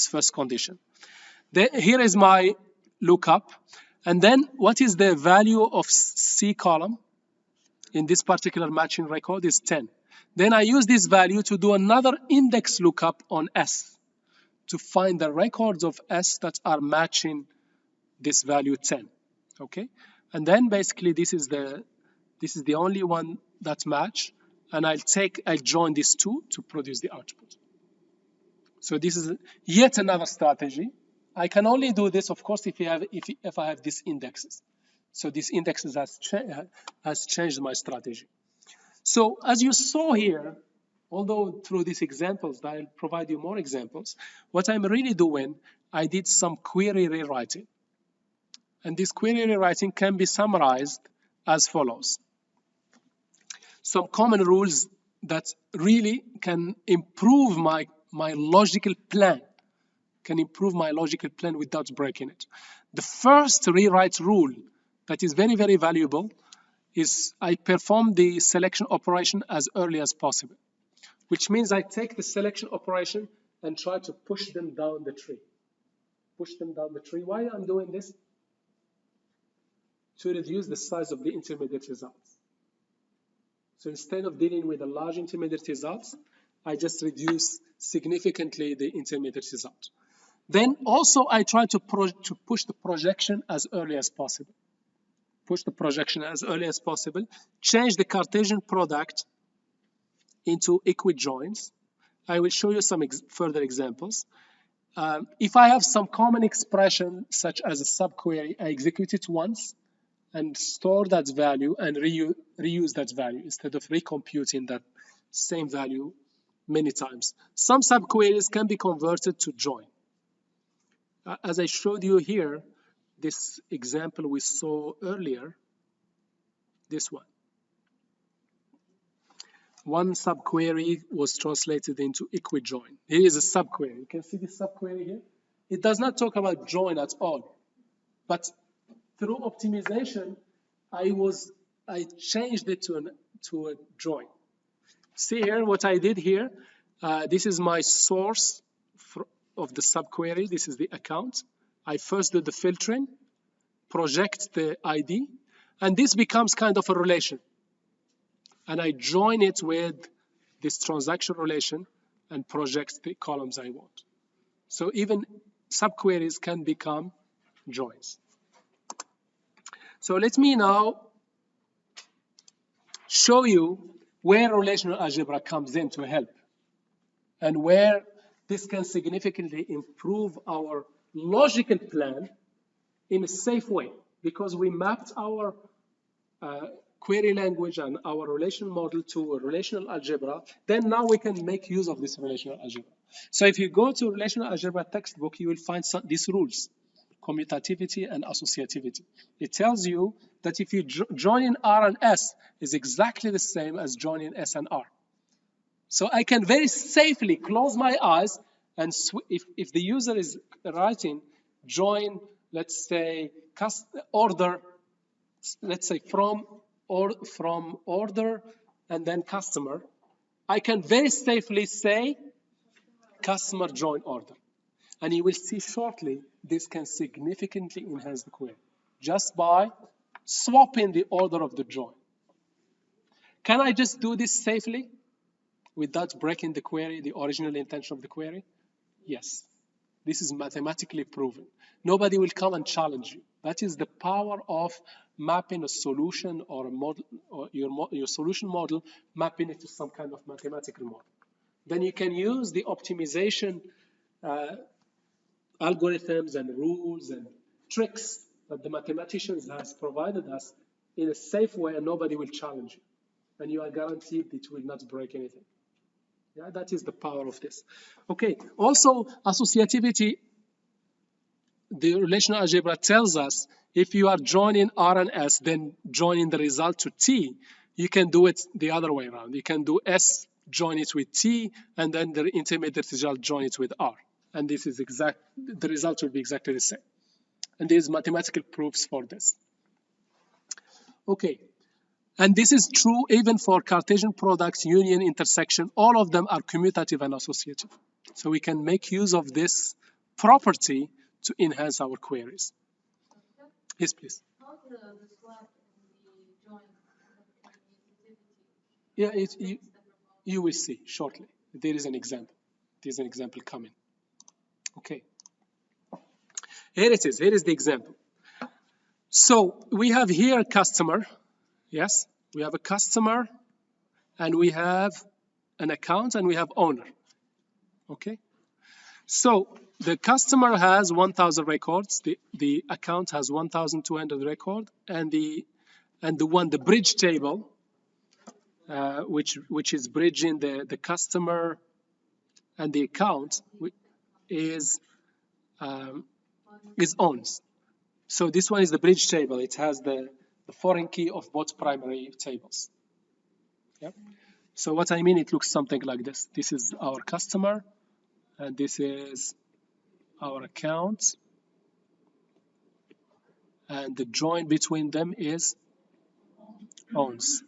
first condition. Then here is my lookup. And then what is the value of C column in this particular matching record is 10. Then I use this value to do another index lookup on S to find the records of S that are matching this value 10. Okay? And then basically this is the only one that match, and I'll join these two to produce the output. So this is yet another strategy. I can only do this, of course, if I have these indexes. So these indexes has changed my strategy. So as you saw here, although through these examples, I'll provide you more examples, what I'm really doing, I did some query rewriting. And this query rewriting can be summarized as follows. Some common rules that really can improve my logical plan, without breaking it. The first rewrite rule that is very, very valuable is I perform the selection operation as early as possible, which means I take the selection operation and try to push them down the tree. Why I'm doing this? To reduce the size of the intermediate results. So instead of dealing with the large intermediate results, I just reduce significantly the intermediate result. Then also I try to push the projection as early as possible. Change the Cartesian product into equijoins. I will show you some further examples. If I have some common expression, such as a subquery, I execute it once and store that value and reuse that value instead of recomputing that same value many times. Some subqueries can be converted to join. As I showed you here, this example we saw earlier, this one. One subquery was translated into equijoin. Here is a subquery. You can see this subquery here. It does not talk about join at all. But through optimization, I changed it to a join. See here what I did here. This is my source of the subquery. This is the account. I first do the filtering, project the ID, and this becomes kind of a relation. And I join it with this transaction relation and project the columns I want. So even subqueries can become joins. So let me now show you where relational algebra comes in to help and where this can significantly improve our logical plan in a safe way, because we mapped our query language and our relational model to a relational algebra. Then now we can make use of this relational algebra. So if you go to relational algebra textbook, you will find these rules: commutativity and associativity. It tells you that if you join in R and S is exactly the same as joining S and R. So I can very safely close my eyes, and if the user is writing join, let's say order, let's say from order and then customer, I can very safely say customer join order. And you will see shortly this can significantly enhance the query just by swapping the order of the join. Can I just do this safely without breaking the query, the original intention of the query? Yes. This is mathematically proven. Nobody will come and challenge you. That is the power of mapping a solution or a model, or your solution model, mapping it to some kind of mathematical model. Then you can use the optimization algorithms and rules and tricks that the mathematicians has provided us in a safe way, and nobody will challenge you. And you are guaranteed it will not break anything. Yeah, that is the power of this. Okay, also associativity, the relational algebra tells us if you are joining R and S, then joining the result to T, you can do it the other way around. You can do S, join it with T, and then the intermediate result, join it with R. And this is the result will be exactly the same. And there's mathematical proofs for this. Okay, And this is true even for Cartesian products, union, intersection. All of them are commutative and associative. So we can make use of this property to enhance our queries. Yes, please. How the swap and the join Yeah, you will see shortly. There is an example. There's an example coming. Okay. Here it is. Here is the example. So we have here a customer. Yes, we have a customer, and we have an account, and we have owner. Okay. So the customer has 1,000 records. The account has 1,200 records, and the bridge table, which is bridging the customer and the account, is owns. So this one is the bridge table. It has the foreign key of both primary tables. Yep. So what I mean, it looks something like this. This is our customer, and this is our account, and the join between them is owns.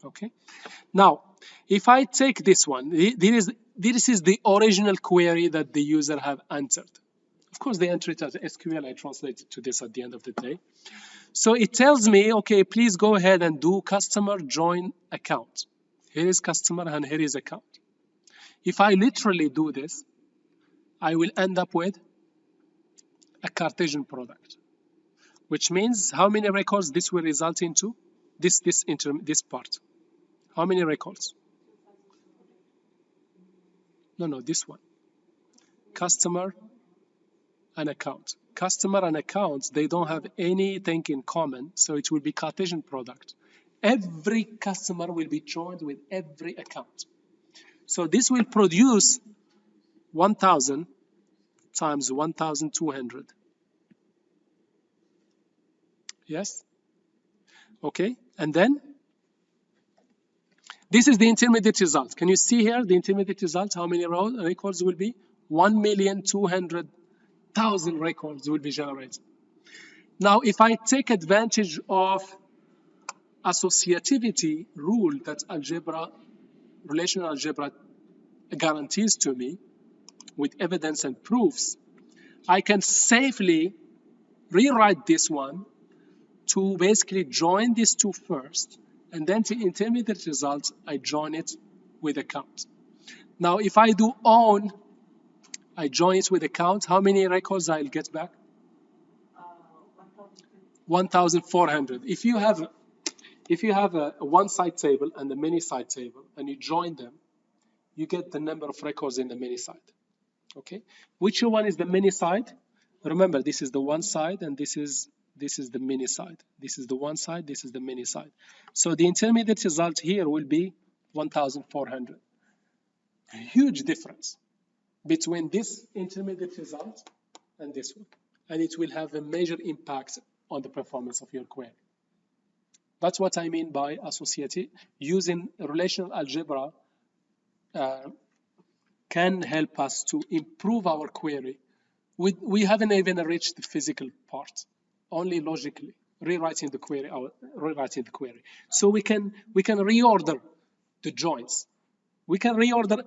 Okay. Now, if I take this one, this is the original query that the user have entered. Of course, they enter it as SQL. I translate it to this at the end of the day. So it tells me, okay, please go ahead and do customer join account. Here is customer and here is account. If I literally do this, I will end up with a Cartesian product, which means how many records this will result into? This part. How many records? No, this one. Customer and account. Customer and account, they don't have anything in common, so it will be Cartesian product. Every customer will be joined with every account. So this will produce 1,000 times 1,200. Yes? Okay, and then this is the intermediate result. Can you see here the intermediate result? How many records will be? 1,200,000 records will be generated. Now, if I take advantage of associativity rule that relational algebra guarantees to me with evidence and proofs, I can safely rewrite this one to basically join these two first, and then the intermediate result, I join it with account. Now, if I do own, I join it with account, how many records I'll get back? 1,400. If you have a one-side table and a many-side table, and you join them, you get the number of records in the many-side. Okay, which one is the many-side? Remember, this is the one side, and this is the many side. This is the one side, this is the many side. So the intermediate result here will be 1,400. A huge difference between this intermediate result and this one. And it will have a major impact on the performance of your query. That's what I mean by associative. Using relational algebra can help us to improve our query. We haven't even reached the physical part, only logically rewriting the query. So we can reorder the joins. We can reorder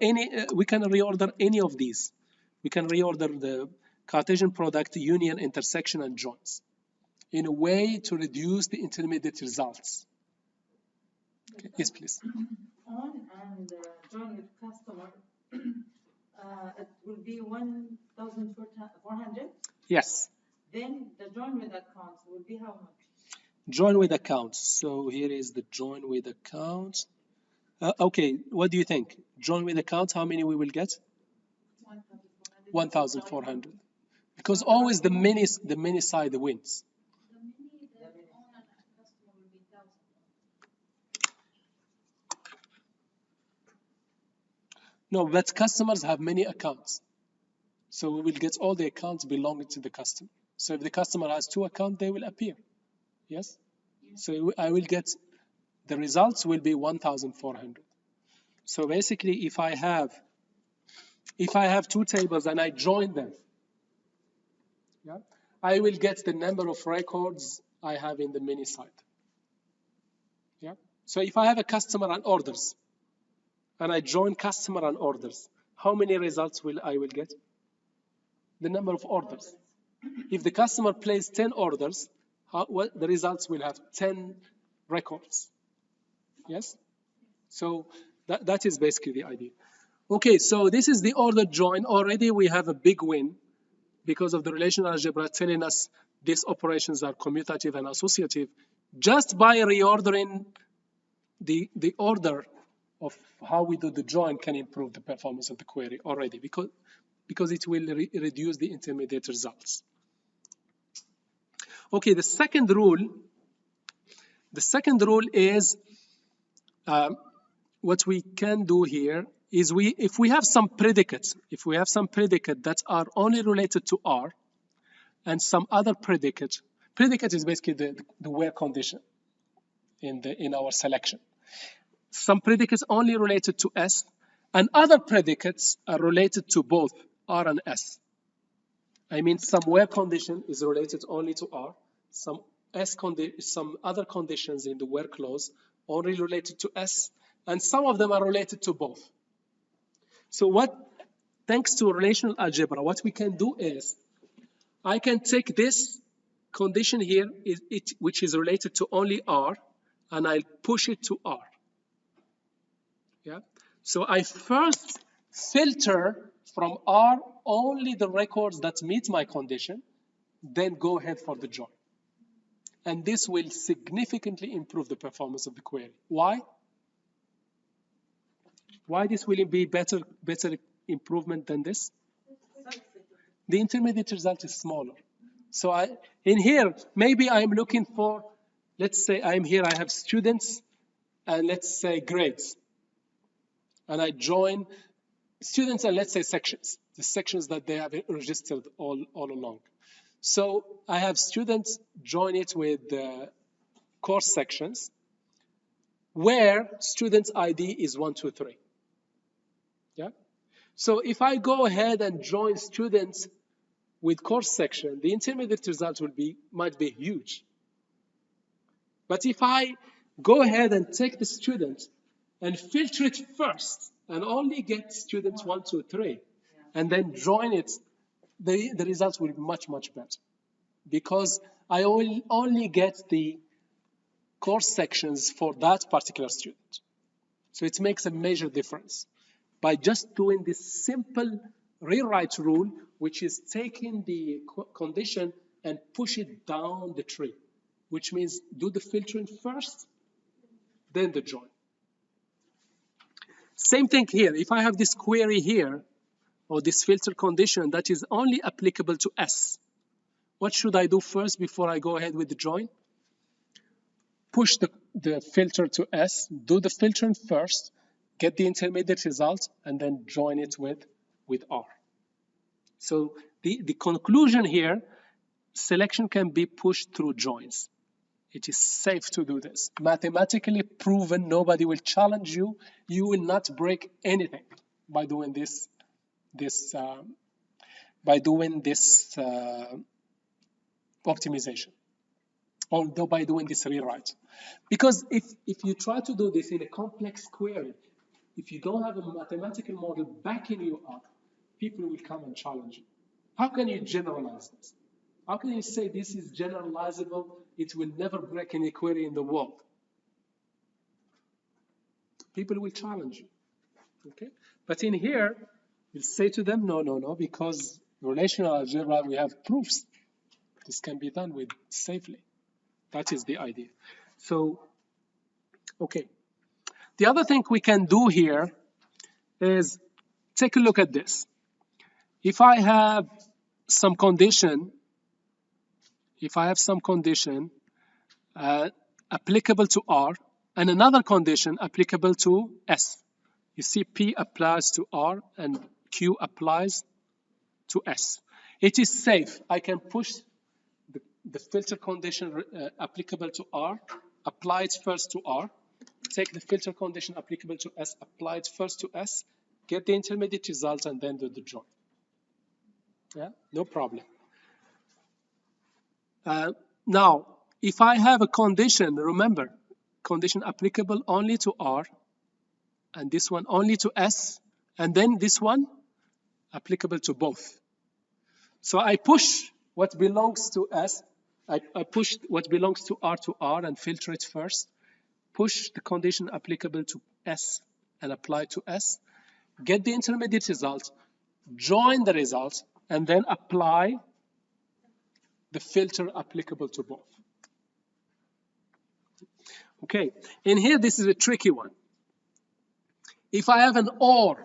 any of these. We can reorder the Cartesian product, union, intersection, and joins in a way to reduce the intermediate results. Okay. Yes, please. On and join with customer, it will be 1,400. Yes. Then the join with accounts will be how much? Join with accounts. So here is the join with accounts. Okay, what do you think? Join with accounts, how many we will get? 1,400. Because always the many side wins. No, but customers have many accounts. So we will get all the accounts belonging to the customer. So if the customer has 2 accounts, they will appear. Yes? So I will get, the results will be 1,400. So basically, if I have 2 tables and I join them, yeah, I will get the number of records I have in the mini side. Yeah. So if I have a customer and orders, and I join customer and orders, how many results I will get? The number of orders. If the customer placed 10 orders, the results will have 10 records. Yes? So that is basically the idea. Okay, so this is the order join. Already we have a big win because of the relational algebra telling us these operations are commutative and associative. Just by reordering the order of how we do the join can improve the performance of the query already because it will reduce the intermediate results. Okay, the second rule is what we can do here is if we have some predicates that are only related to R and some other predicate is basically the where condition in our selection. Some predicates only related to S and other predicates are related to both R and S. I mean, some where condition is related only to R, some other conditions in the where clause only related to S, and some of them are related to both. So thanks to relational algebra, what we can do is, I can take this condition here, which is related to only R, and I'll push it to R. Yeah. So I first filter from R only the records that meet my condition, then go ahead for the join. And this will significantly improve the performance of the query. Why? Why this will be better improvement than this? The intermediate result is smaller. So in here, maybe I'm looking for, let's say I'm here, I have students, and let's say grades. And I join students and let's say sections, the sections that they have registered all along. So I have students join it with course sections where students ID is 1, 2, 3. Yeah. So if I go ahead and join students with course section, the intermediate result might be huge. But if I go ahead and take the student and filter it first and only get students 1, 2, 3, and then join it, the results will be much, much better. Because I will only get the course sections for that particular student. So it makes a major difference by just doing this simple rewrite rule, which is taking the condition and push it down the tree, which means do the filtering first, then the join. Same thing here. If I have this query here, or this filter condition that is only applicable to S, what should I do first before I go ahead with the join? Push the filter to S, do the filtering first, get the intermediate result, and then join it with R. So the conclusion here, selection can be pushed through joins. It is safe to do this. Mathematically proven, nobody will challenge you. You will not break anything by doing this optimization, although by doing this rewrite. Because if you try to do this in a complex query, if you don't have a mathematical model backing you up, people will come and challenge you. How can you generalize this? How can you say this is generalizable? It will never break any query in the world. People will challenge you. Okay? But in here, you'll say to them, no, because relational algebra, we have proofs. This can be done with safely. That is the idea. So, okay. The other thing we can do here is take a look at this. If I have some condition, applicable to R and another condition applicable to S, you see P applies to R and Q applies to S. It is safe. I can push the filter condition applicable to R, apply it first to R, take the filter condition applicable to S, apply it first to S, get the intermediate result, and then do the join. Yeah, no problem. Now, if I have a condition, remember, condition applicable only to R, and this one only to S, and then this one applicable to both. So I push what belongs to S, I push what belongs to R and filter it first, push the condition applicable to S and apply to S, get the intermediate result, join the result, and then apply the filter applicable to both. Okay, in here this is a tricky one. If I have an OR,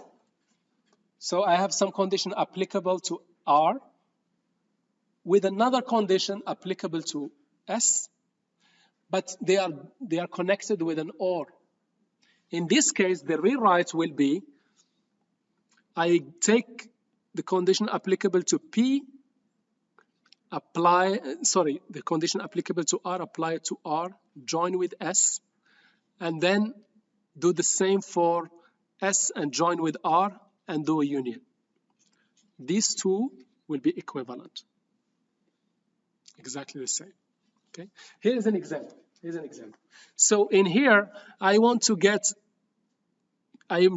so I have some condition applicable to R with another condition applicable to S, but they are connected with an OR. In this case, the rewrite will be, I take the condition applicable to P, the condition applicable to R, apply it to R, join with S, and then do the same for S and join with R and do a union. These two will be equivalent. Exactly the same. Okay. Here's an example. So in here, I am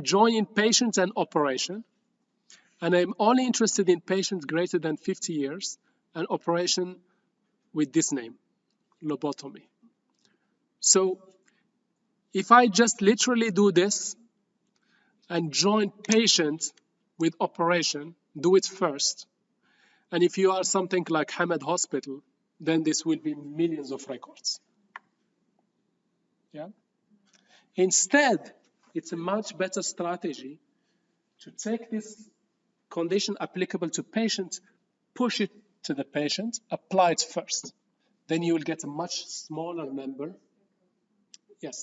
joining patient and operation, and I'm only interested in patients greater than 50 years and operation with this name, lobotomy. So if I just literally do this and join patient with operation, do it first. And if you are something like Hamad Hospital, then this will be millions of records. Yeah. Instead, it's a much better strategy to take this condition applicable to patient, push it to the patient, apply it first. Then you will get a much smaller number,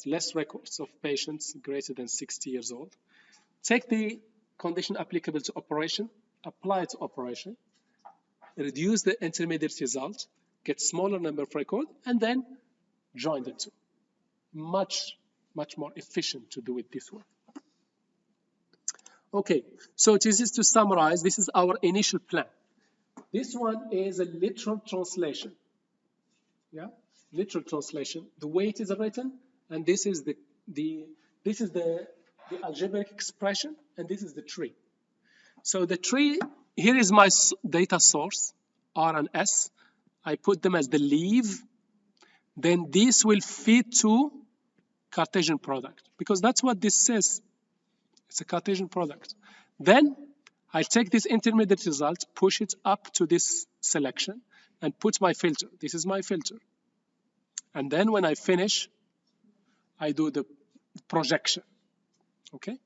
less records of patients greater than 60 years old. Take the condition applicable to operation, apply it to operation, reduce the intermediate result, get smaller number of records, and then join the two. Much more efficient to do it this way. Okay, so this is to summarize, this is our initial plan. This one is a literal translation. Yeah, literal translation. The way it is written, and this is the algebraic expression, and this is the tree. So the tree, here is my data source, R and S. I put them as the leaf. Then this will feed to Cartesian product, because that's what this says. It's a Cartesian product. Then I take this intermediate result, push it up to this selection, and put my filter. This is my filter. And then when I finish, I do the projection. Okay?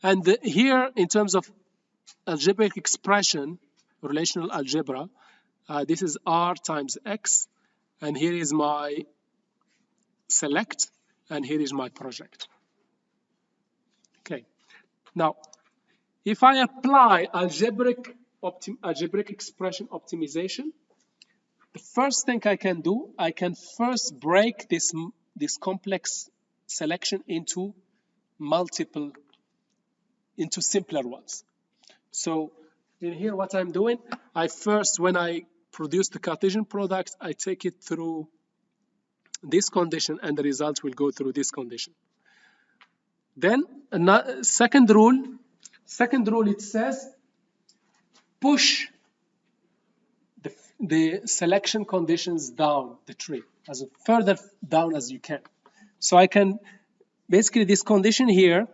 And here, in terms of algebraic expression, relational algebra, this is R times X, and here is my select, and here is my project. Okay. Now, if I apply algebraic expression optimization, the first thing I can do, I can first break this complex selection into simpler ones. So in here, what I'm doing, when I produce the Cartesian product, I take it through this condition, and the result will go through this condition. Then second rule, it says push the selection conditions down the tree, as further down as you can. So I can, basically this condition here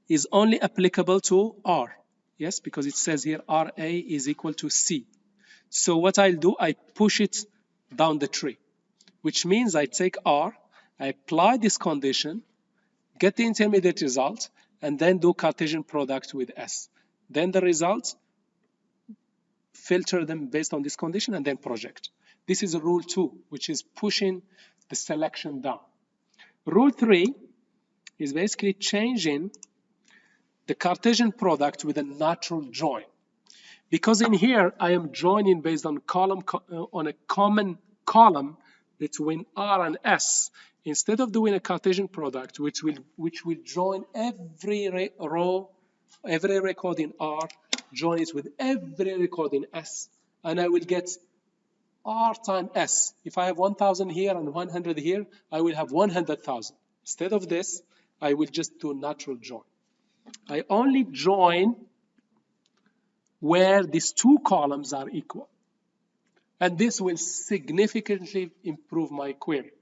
is only applicable to R. Yes, because it says here RA is equal to C. So what I'll do, I push it down the tree, which means I take R, I apply this condition, get the intermediate result, and then do Cartesian product with S. Then the results, filter them based on this condition, and then project. This is rule 2, which is pushing the selection down. Rule 3 is basically changing the Cartesian product with a natural join. Because in here, I am joining based on a common column between R and S. Instead of doing a Cartesian product, which will join every row, every record in R, join it with every record in S, and I will get R times S. If I have 1,000 here and 100 here, I will have 100,000. Instead of this, I will just do natural join. I only join where these two columns are equal. And this will significantly improve my query.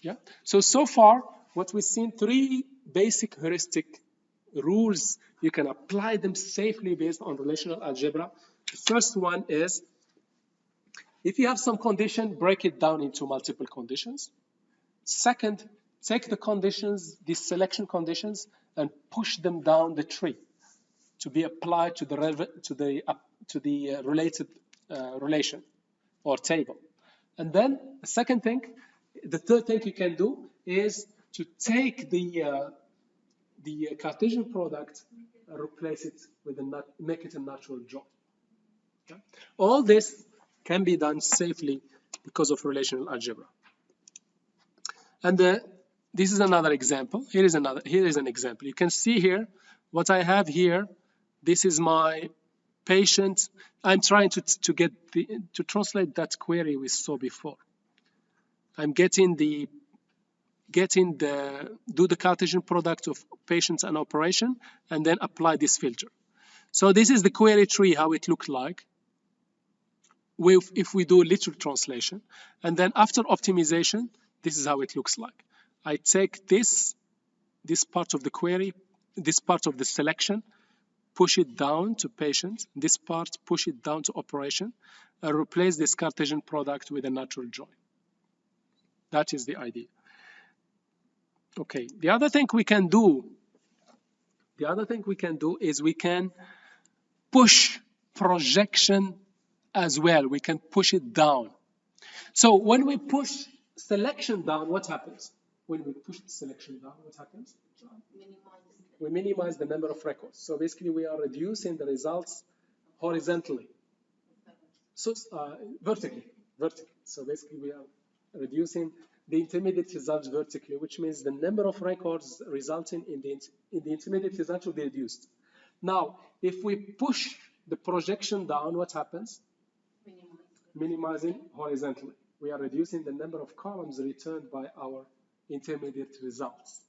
Yeah. So far, what we've seen, three basic heuristic rules. You can apply them safely based on relational algebra. The first one is, if you have some condition, break it down into multiple conditions. Second, take the conditions, these selection conditions, and push them down the tree to be applied to the related relation or table. And then the second thing, the third thing you can do is to take the Cartesian product and replace it with make it a natural join. Okay? All this can be done safely because of relational algebra. And this is another example. Here is an example. You can see here what I have here. This is my patient. I'm trying to translate that query we saw before. I'm do the Cartesian product of patients and operation, and then apply this filter. So this is the query tree, how it looked like if we do literal translation. And then after optimization, this is how it looks like. I take this part of the query, this part of the selection, push it down to patient, this part, push it down to operation, and replace this Cartesian product with a natural join. That is the idea. Okay, the other thing we can do is we can push projection as well. We can push it down. So when we push selection down, what happens? When we push the selection down, what happens? We minimize the number of records. So basically, we are reducing the results horizontally. So vertically. So basically, we are reducing the intermediate results vertically, which means the number of records resulting in the intermediate result will be reduced. Now, if we push the projection down, what happens? Minimizing horizontally. We are reducing the number of columns returned by our intermediate results.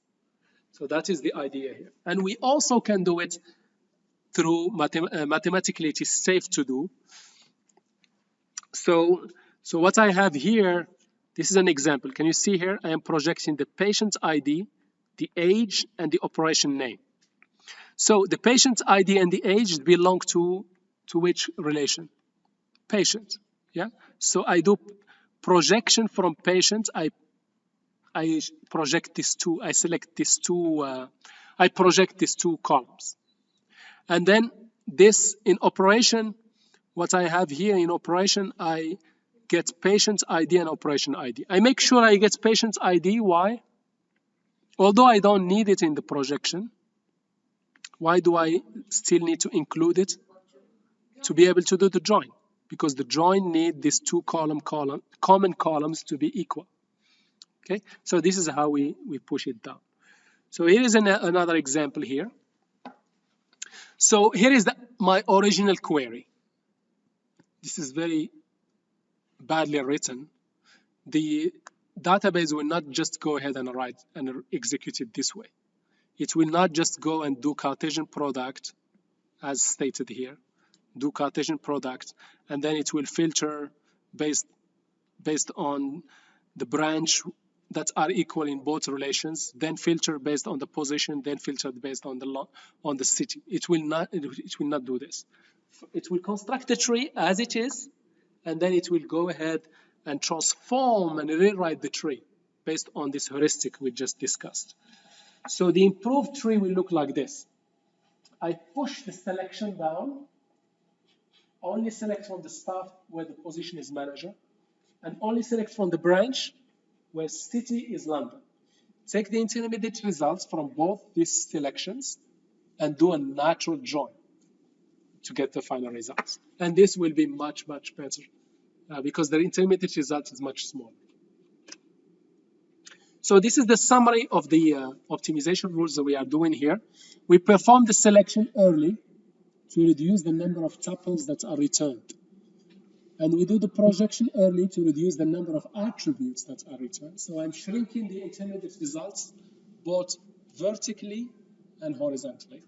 So that is the idea here. And we also can do it through mathematically, it is safe to do. So what I have here, this is an example. Can you see here? I am projecting the patient's ID, the age, and the operation name. So the patient's ID and the age belong to which relation? Patient. Yeah. So I do projection from patient. I project these two. I select these two. I project these two columns, and then this in operation. What I have here in operation, I get patient's ID and operation ID. I make sure I get patient's ID. Why? Although I don't need it in the projection, why do I still need to include it? To be able to do the join, because the join need these two common columns to be equal. Okay, so this is how we push it down. So here is another example here. So here is my original query. This is very badly written. The database will not just go ahead and write and execute it this way. It will not just go and do Cartesian product as stated here, do Cartesian product, and then it will filter based on the branch that are equal in both relations, then filter based on the position, then filter based on the city. It will not do this. It will construct the tree as it is, and then it will go ahead and transform and rewrite the tree based on this heuristic we just discussed. So the improved tree will look like this. I push the selection down, only select from the staff where the position is manager, and only select from the branch where city is London. Take the intermediate results from both these selections and do a natural join to get the final results. And this will be much, much better because the intermediate result is much smaller. So this is the summary of the optimization rules that we are doing here. We perform the selection early to reduce the number of tuples that are returned. And we do the projection early to reduce the number of attributes that are returned. So I'm shrinking the intermediate results both vertically and horizontally.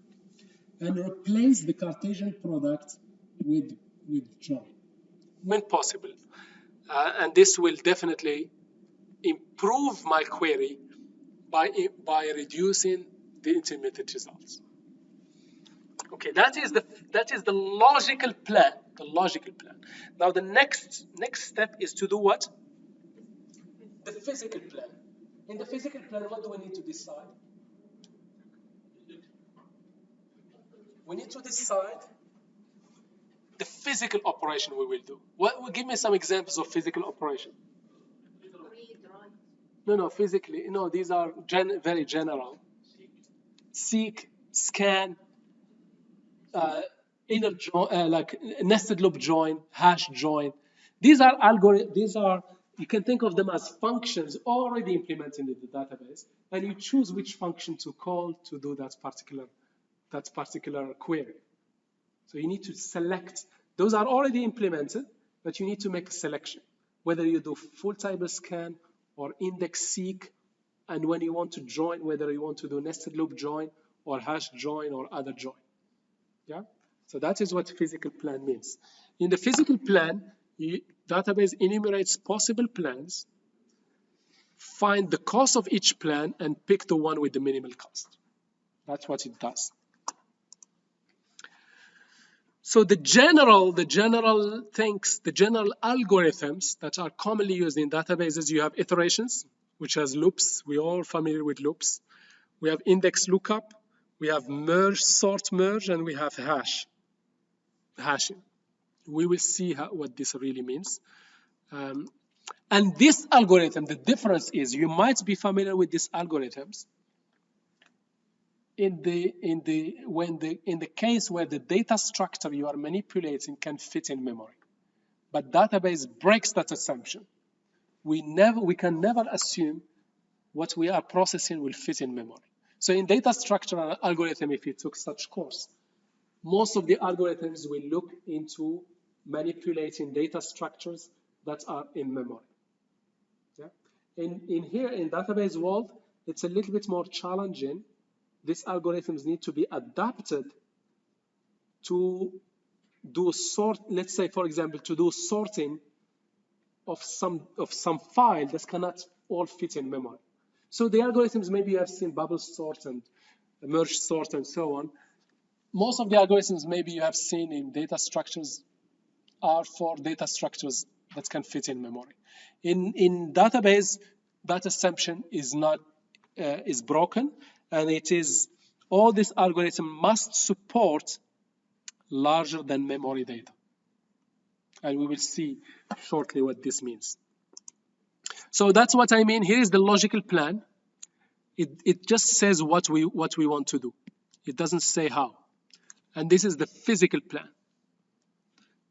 And replace the Cartesian product with join when possible. And this will definitely improve my query by reducing the intermediate results. Okay, that is the logical plan. The logical plan. Now the next step is to do what? The physical plan. In the physical plan, what do we need to decide? We need to decide the physical operation we will do. Give me some examples of physical operation. No, physically. No, these are very general. Seek, scan, inner join, like nested loop join, hash join. These are algorithms. You can think of them as functions already implemented in the database, and you choose which function to call to do that particular query. So you need to select. Those are already implemented, but you need to make a selection, whether you do full table scan or index seek, and when you want to join, whether you want to do nested loop join or hash join or other join. Yeah. So that is what physical plan means. In the physical plan, database enumerates possible plans, find the cost of each plan, and pick the one with the minimal cost. That's what it does. So the general algorithms that are commonly used in databases, you have iterations, which has loops. We're all familiar with loops. We have index lookup. We have merge, sort merge, and we have hashing. We will see what this really means. And this algorithm, the difference is you might be familiar with these algorithms in the case where the data structure you are manipulating can fit in memory. But database breaks that assumption. We can never assume what we are processing will fit in memory. So in data structure and algorithm, if you took such course, most of the algorithms will look into manipulating data structures that are in memory. Yeah? In database world, it's a little bit more challenging. These algorithms need to be adapted to do let's say, for example, to do sorting of some file that cannot all fit in memory. So the algorithms, maybe you have seen bubble sort and merge sort and so on. Most of the algorithms maybe you have seen in data structures are for data structures that can fit in memory. In database, that assumption is broken, and it is all this algorithm must support larger than memory data. And we will see shortly what this means. So that's what I mean. Here is the logical plan. It just says what we want to do. It doesn't say how. And this is the physical plan.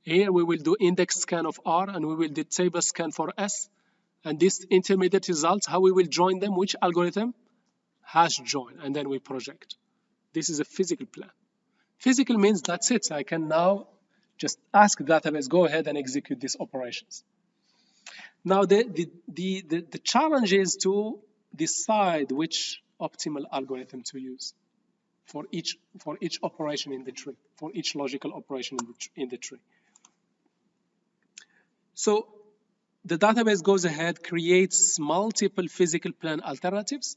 Here we will do index scan of R, and we will do table scan for S. And this intermediate results, how we will join them, which algorithm? Hash join, and then we project. This is a physical plan. Physical means that's it. I can now just ask the database, go ahead and execute these operations. Now the challenge is to decide which optimal algorithm to use for each operation in the tree, for each logical operation in the tree. So the database goes ahead, creates multiple physical plan alternatives,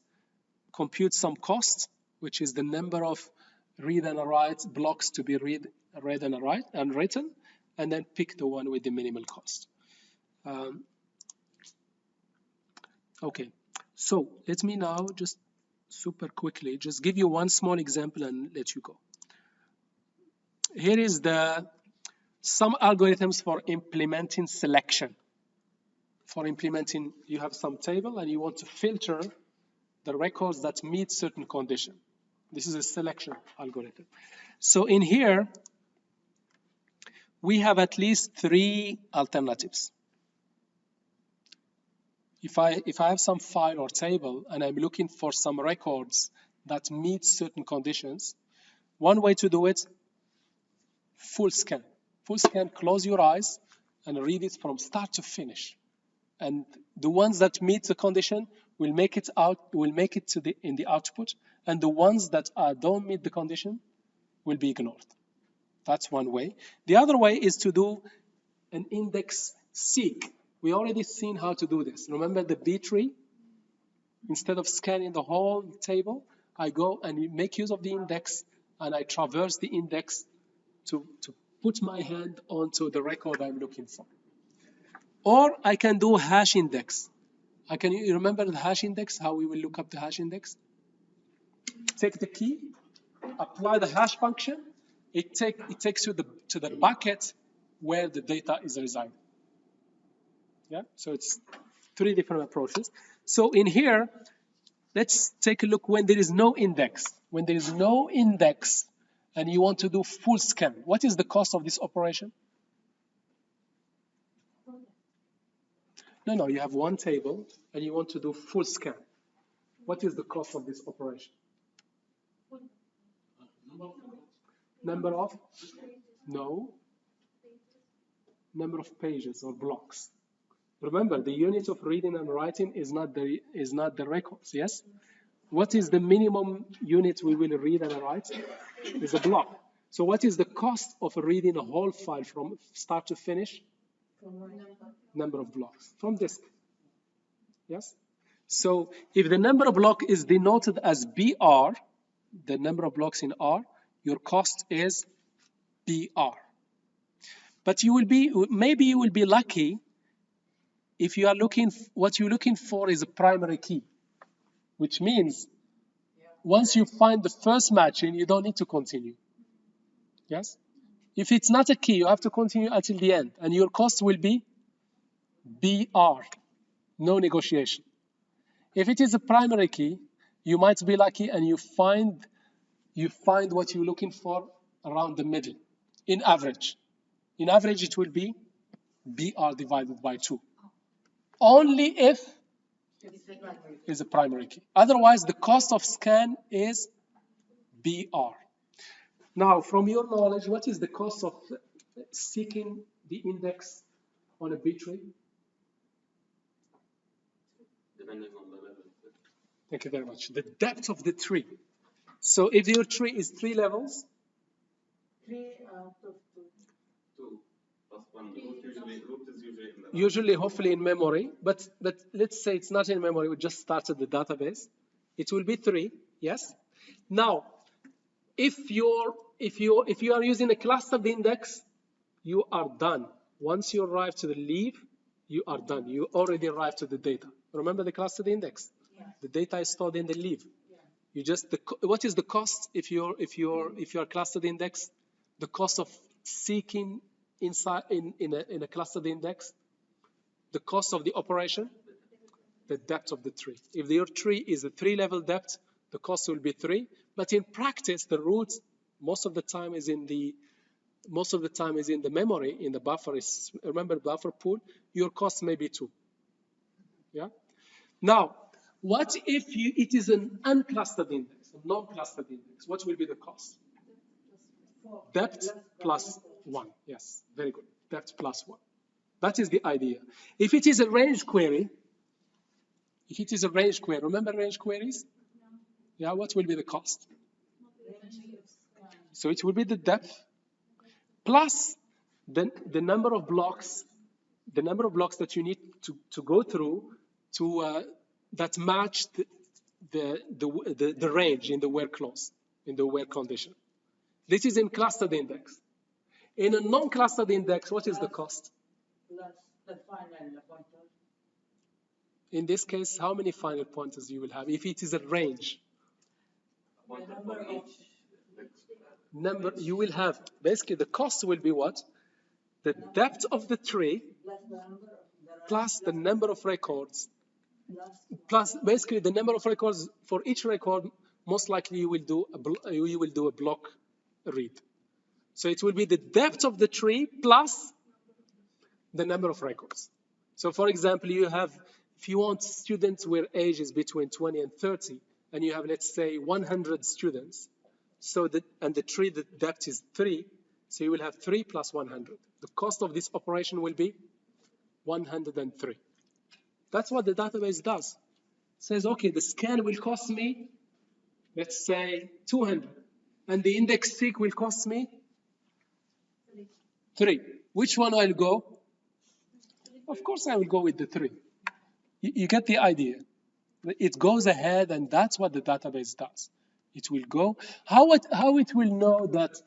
computes some cost, which is the number of read and write blocks to be read and written, and then pick the one with the minimal cost. Okay, so let me now just super quickly just give you one small example and let you go. Here is some algorithms for implementing selection. For implementing, you have some table and you want to filter the records that meet certain condition. This is a selection algorithm. So in here, we have at least 3 alternatives. If I have some file or table and I'm looking for some records that meet certain conditions, one way to do it, full scan. Full scan, close your eyes and read it from start to finish. And the ones that meet the condition will make it in the output, and the ones that don't meet the condition will be ignored. That's one way. The other way is to do an index seek. We already seen how to do this. Remember the B tree? Instead of scanning the whole table, I go and make use of the index, and I traverse the index to put my hand onto the record I'm looking for. Or I can do hash index. You remember the hash index, how we will look up the hash index? Take the key, apply the hash function, it takes you to the bucket where the data is residing. Yeah, so it's 3 different approaches. So in here, let's take a look when there is no index. When there is no index and you want to do full scan, what is the cost of this operation? No, you have one table and you want to do full scan. What is the cost of this operation? Number of? No. Number of pages or blocks. Remember, the unit of reading and writing is not the records, yes? What is the minimum unit we will read and write? Is a block. So what is the cost of reading a whole file from start to finish? Number of blocks from disk. Yes? So if the number of blocks is denoted as BR, the number of blocks in R, your cost is BR. But maybe you will be lucky if you are what you're looking for is a primary key, which means once you find the first matching, you don't need to continue. Yes? If it's not a key, you have to continue until the end, and your cost will be BR, no negotiation. If it is a primary key, you might be lucky and you find what you're looking for around the middle, in average. In average, it will be BR divided by 2. Only if it's a primary key. Otherwise, the cost of scan is BR. Now, from your knowledge, what is the cost of seeking the index on a B tree? Depending on the level. Thank you very much. The depth of the tree. So if your tree is 3 levels, 3 out of 2. 2 plus 1. Root is usually in the usually, hopefully in memory, but let's say it's not in memory, we just started the database. It will be 3, yes? Now, if you are using a clustered index, you are done. Once you arrive to the leaf, you are done. You already arrived to the data. Remember the clustered index? Yeah. The data is stored in the leaf. Yeah. You just what is the cost if you're clustered index? The cost of seeking inside in a clustered index. The cost of the operation, the depth of the tree. If your tree is a 3-level depth, the cost will be 3. But in practice, the root most of the time is in the memory, in the buffer. Remember buffer pool? Your cost may be 2. Yeah. Now, what if it is an unclustered index, a non-clustered index? What will be the cost? Depth plus 1. Yes, very good. Depth plus 1. That is the idea. If it is a range query, remember range queries? Yeah, what will be the cost? So it will be the depth plus the number of blocks that you need to go through that match the range in the where clause, in the where condition. This is in clustered index. In a non-clustered index, what is the cost? Plus the final pointer. In this case, how many final pointers you will have if it is a range? The number of Number you will have, basically the cost will be what? The depth of the tree plus the number of plus the number of records plus plus basically the number of records for each record. Most likely you will do a block read. So it will be the depth of the tree plus the number of records. So for example, if you want students where age is between 20 and 30, and you have, let's say, 100 students, and the tree, the depth is 3, So you will have 3 plus 100. The cost of this operation will be 103. That's what the database does. It says, okay, the scan will cost me, let's say, 200. And the index seek will cost me 3. Which one I'll go? Of course I will go with the 3. You get the idea. It goes ahead, and that's what the database does. It will go. How it will know that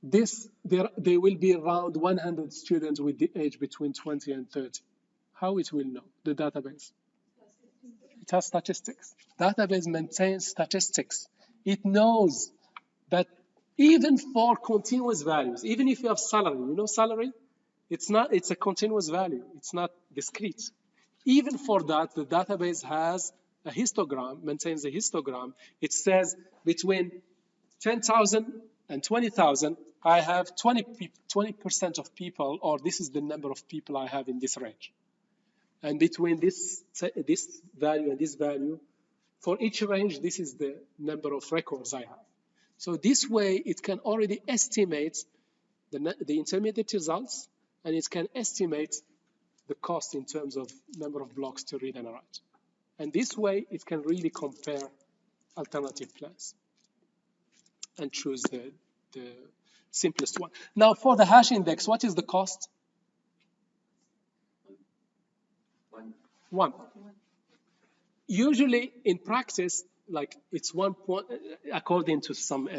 there will be around 100 students with the age between 20 and 30? How it will know? The database. It has statistics. Database maintains statistics. It knows that even for continuous values, even if you have salary, you know salary? It's a continuous value. It's not discrete. Even for that, the database has a histogram, maintains a histogram. It says between 10,000 and 20,000, I have 20% of people, or this is the number of people I have in this range. And between this value and this value, for each range, this is the number of records I have. So this way, it can already estimate the intermediate results, and it can estimate the cost in terms of number of blocks to read and write. And this way, it can really compare alternative plans and choose the simplest one. Now, for the hash index, what is the cost? 1. Usually, in practice, like it's 1 point, according to some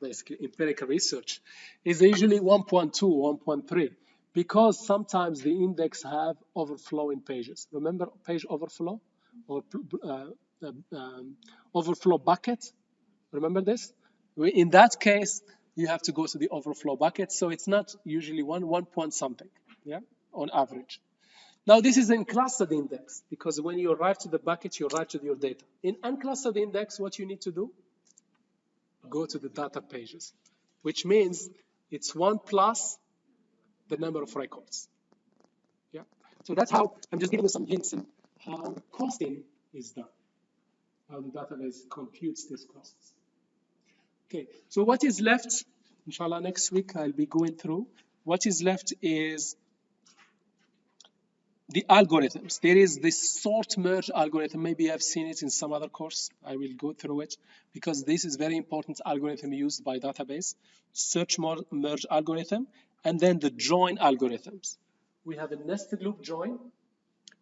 basically empirical research, is usually 1.2, 1.3, because sometimes the index have overflow in pages. Remember page overflow or overflow bucket? Remember this? In that case, you have to go to the overflow bucket. So it's not usually 1 point something, yeah, on average. Now, this is in clustered index, because when you arrive to the bucket, you arrive to your data. In unclustered index, what you need to do? Go to the data pages, which means it's 1 plus the number of records. Yeah. So that's how, I'm just giving you some hints in how costing is done, how the database computes these costs. Okay, so what is left, inshallah, next week I'll be going through. What is left is the algorithms. There is this sort merge algorithm. Maybe you have seen it in some other course. I will go through it because this is very important algorithm used by database. Search merge algorithm, and then the join algorithms. We have a nested loop join.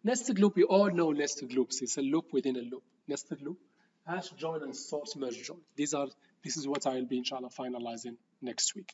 Nested loop, you all know nested loops. It's a loop within a loop. Nested loop, hash join, and sort merge join. This is what I will be inshallah finalizing next week.